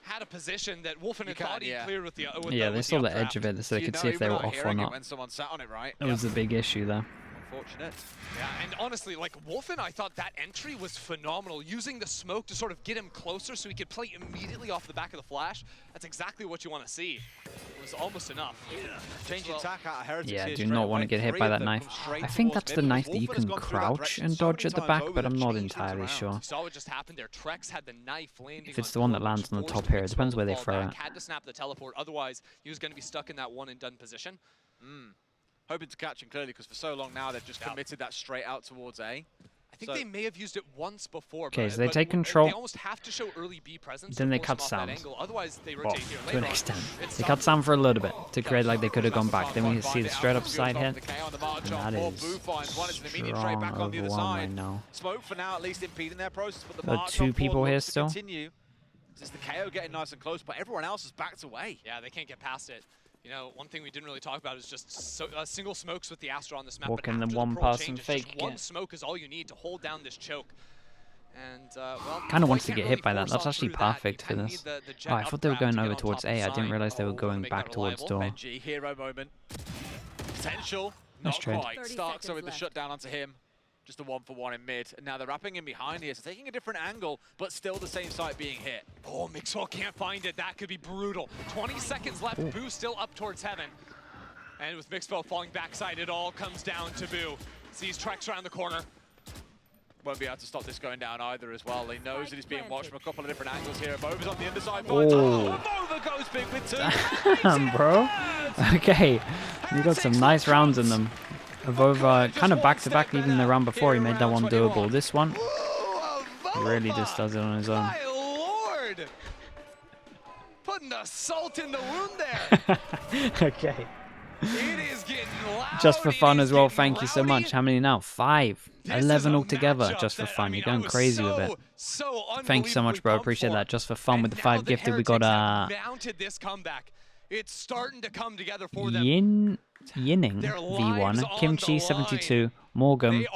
had a position that Wolfen had thought he cleared with the they saw the edge of it, so they could see if they were off or not. When someone sat on it, right? That was a big issue there. Unfortunate. Yeah, and honestly, like Wolfen, I thought that entry was phenomenal. Using the smoke to sort of get him closer so he could play immediately off the back of the flash. That's exactly what you want to see. It was almost enough. Changing tack out of Heretics. Yeah, do not want to get hit by that knife. I think that's the knife that you can crouch and dodge at the back, but I'm not entirely sure. You saw what just happened there. Trex had the knife landing. If it's the one that lands on the top here, it depends where they throw it. Had to snap the teleport, otherwise he was going to be stuck in that one and done position. Hoping to catch him clearly, because for so long now they've just committed that straight out towards A. I think they may have used it once before. Okay, so they take control. They almost have to show early B presence. Then they cut Sam. Otherwise, they rotate here to an extent. They cut Sam for a little bit to create like they could have gone back. Then we see the straight up side hit. And that is strong over one right now. Smoke for now, at least impeding their process. But the There are two people here still. This is the KO getting nice and close, but everyone else is backed away. Yeah, they can't get past it. You know, one thing we didn't really talk about is just single smokes with the Astra on this map. Walking the but one-person fake. One smoke is all you need to hold down this choke. And, well, kind of wants to get hit by that. That's actually perfect for this. Oh, I thought they were going over towards A. I didn't realize they were going back towards door. Benji, hero moment. Potential. Nice Not trade. quite. Starks with the shutdown onto him. Just a 1-for-1 in mid. And now they're wrapping in behind here, so taking a different angle, but still the same site being hit. Oh, Mixwell can't find it. That could be brutal. 20 seconds left. Boo still up towards heaven. And with Mixwell falling backside, it all comes down to Boo. Sees Trex around the corner. Won't be able to stop this going down either as well. He knows that he's being watched from a couple of different angles here. Bova's on the underside. Oh. Bova goes big with two. Damn, bro. Okay, we got some nice rounds in them. Avova kind of back-to-back, even the round before he made that one doable. This one, he really just does it on his own. My lord! Putting the salt in the wound there. Okay. It is getting loud. Just for fun as well, thank you so much. How many now? 5. 11 altogether, just for fun. You're going crazy with it. Thank you so much, bro. Appreciate that. Just for fun with the 5 gifted. We got mounted this comeback. It's starting to come together for them. Yinning V1, Kimchi 72, Morgan,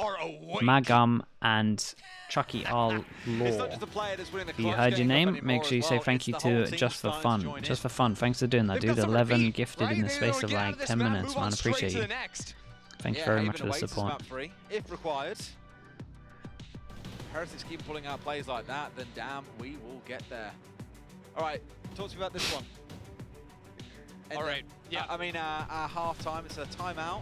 Magum, and Chucky are Law. If you heard your name, make sure you say thank you to Just for Fun. Just for Fun, thanks for doing that, dude. 11 gifted in the space of like 10 minutes, man. Appreciate you. Thank you very much for the support. If required. Heretics keep pulling out plays like that, then damn, we will get there. All right, talk to me about this one. All right. Yeah. I mean, our half time. It's a timeout.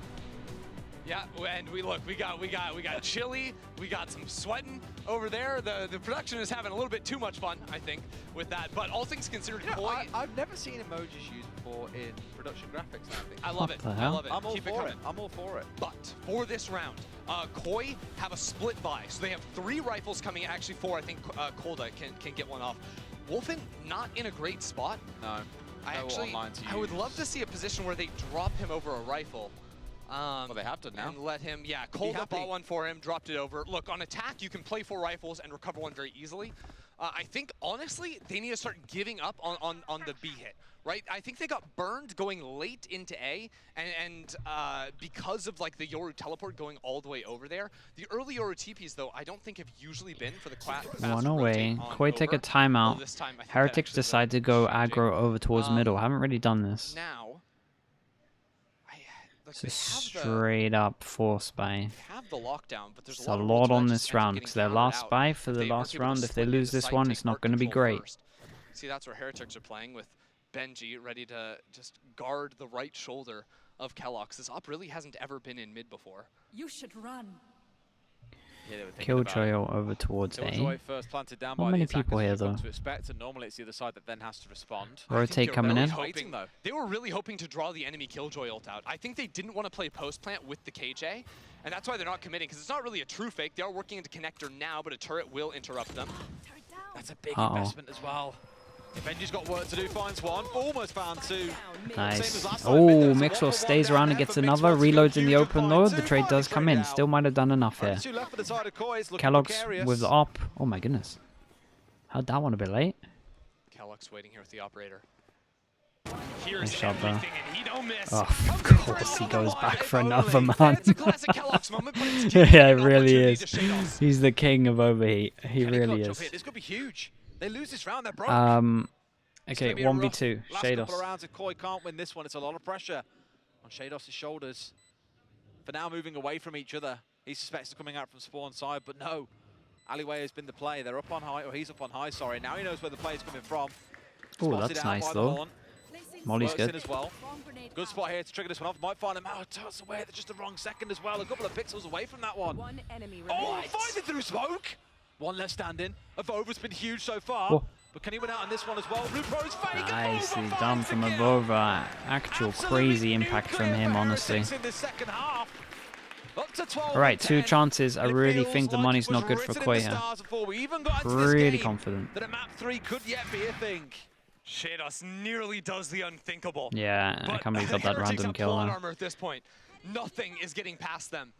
Yeah, and we got chili. We got some sweating over there. The production is having a little bit too much fun, I think, with that. But all things considered, Koi. I've never seen emojis used before in production graphics. I think. I love it. I love it. I'm all Keep for it it. I'm all for it. But for this round, Koi have a split buy, so they have 3 rifles coming. Actually, 4. I think Kolda can get one off. Wolfen not in a great spot. No. I would love to see a position where they drop him over a rifle. Well, they have to now. And let him, Kolda bought one for him, dropped it over. Look, on attack, you can play 4 rifles and recover one very easily. I think, honestly, they need to start giving up on the B hit, right? I think they got burned going late into A, and because of, like, the Yoru teleport going all the way over there. The early Yoru TPs, though, I don't think have usually been for the fast one away. Koi take a timeout. Heretics decide to go aggro over towards middle. Haven't really done this. Now, it's a straight up force buy. Have the lockdown, but there's a lot on this round because their last buy for the last round. If they lose this one, it's not going to be great. See, that's where Heretics are playing with Benji ready to just guard the right shoulder of Kellogg's. This op really hasn't ever been in mid before. You should run. Killjoy over towards A. First planted down Not many people here though. To expect, and normally it's the other side that then has to respond. Rotate coming in. They were really hoping to draw the enemy Killjoy ult out. I think they didn't want to play post plant with the KJ, and that's why they're not committing, because it's not really a true fake. They are working into connector now, but a turret will interrupt them. That's a big investment as well. Benji's got work to do, finds one, almost found 2. Nice. Oh, Mixwell stays around and gets another. Reloads in the open though. The trade does come in. Still might have done enough here. Kellogg's with the op. Oh my goodness. How'd that one a bit late? Kellogg's waiting here with the operator. Nice shot there. Oh, of course he goes back for another, man. Yeah, it really is. He's the king of overheat. He really is. This could be huge. They lose this round, they're broke. Okay, 1v2. Shados. If Koi can't win this one, it's a lot of pressure on Shados' shoulders. For now, moving away from each other. He suspects it's coming out from spawn side, but no. Alleyway has been the play. They're up on high, or he's up on high, sorry. Now he knows where the play is coming from. Oh, that's nice, though. Molly's good. As well. Good spot here to trigger this one off. Might find him out. Toss away at just the wrong second as well. A couple of pixels away from that one. Oh, find it through smoke. One left standing. Evova's been huge so far. Whoa. But can he win out on this one as well? Blue Pro's fake. Nicely done from Evova. Actual crazy impact from him, honestly. Alright, 2 chances. I really think the money's not good for Koi here. Really confident. That a map 3 could yet be a thing. Shados nearly does the unthinkable. Yeah, I can't believe he got that random kill there. Armor at this point. Nothing is getting past them.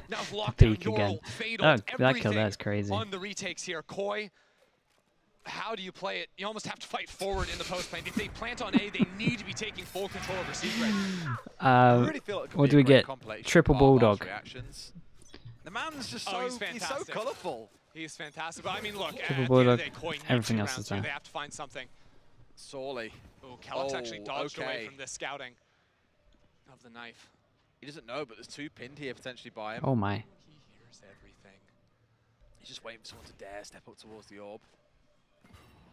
Now Peek again. Oh, that kill there is crazy. On the retakes here, Koi. How do you play it? You almost have to fight forward in the post lane. If they plant on A, they need to be taking full control over secret. What do we get? Triple Bulldog. The man's just so, he's so colourful. He's fantastic. But I mean, look, Triple Bulldog. Everything else is there. They have to find something. Sorely. Oh, Kellogg's actually dodged away from the scouting of the knife. He doesn't know, but there's 2 pinned here potentially by him. Oh my. He hears everything. He's just waiting for someone to dare step up towards the orb.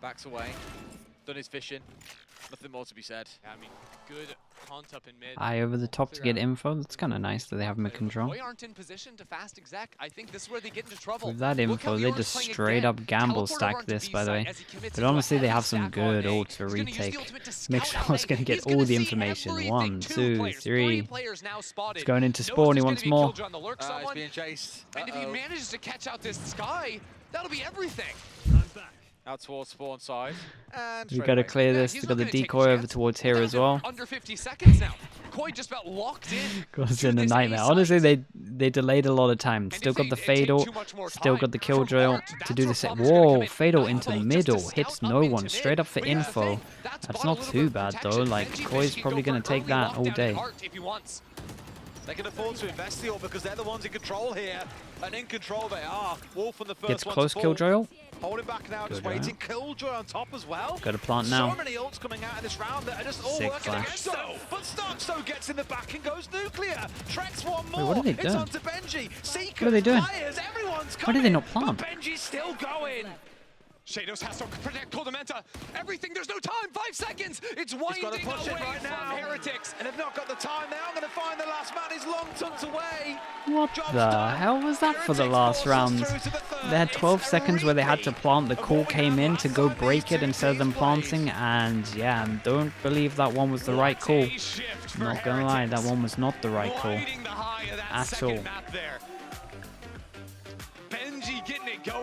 Backs away. Done his fishing. Nothing more to be said. Yeah, I mean, good hunt up in mid. Eye over the top to get info. That's kind of nice that they have him in control. Koi aren't in position to fast exec. I think this is where they get into trouble. With that info, they just straight up gamble stack this, by the way. But honestly, they have some good ults for retake. Mixwell's going to get all the information. 1, 2, 3. It's going into spawn. He wants more. He's being chased. And if he manages to catch out this Sky, that'll be everything. Out towards spawn side. And We've got to clear this. We've got the decoy over towards here as well. Under 50 seconds now. Koi just about locked in. Goes in a nightmare. Honestly, they delayed a lot of time. Still got the Fatal. Still got the Killjoy to do the set. Whoa, Fatal into the middle. Hits no one. Straight up for info. That's not too bad though. Like, Koi's probably going to take that all day. They can afford to invest the orb because they're the ones in control here. And in control they are. Wolf on the first Gets one close, Killjoy. Holding back now, just waiting. Killjoy on top as well. Got a plant now. So many ults coming out in this round that are just all Sick working flash. against them. But Starkso gets in the back and goes nuclear. Trex one more. Wait, what are they doing? It's onto Benji. Seeker, What are they doing? Flyers, everyone's Why did they not coming, plant? but Benji's still going. Shados has to protect Koldamenta. Everything, there's no time. 5 seconds. It's winding away right from now. Heretics. And they've not got the time. They are going to find the last man. He's long tucked away. What the hell was that for the last round? They had 12 seconds where they had to plant. The call came in to go break it instead of them planting. And yeah, don't believe that one was the right call. I'm not gonna lie, that one was not the right call at all. Benji getting it going.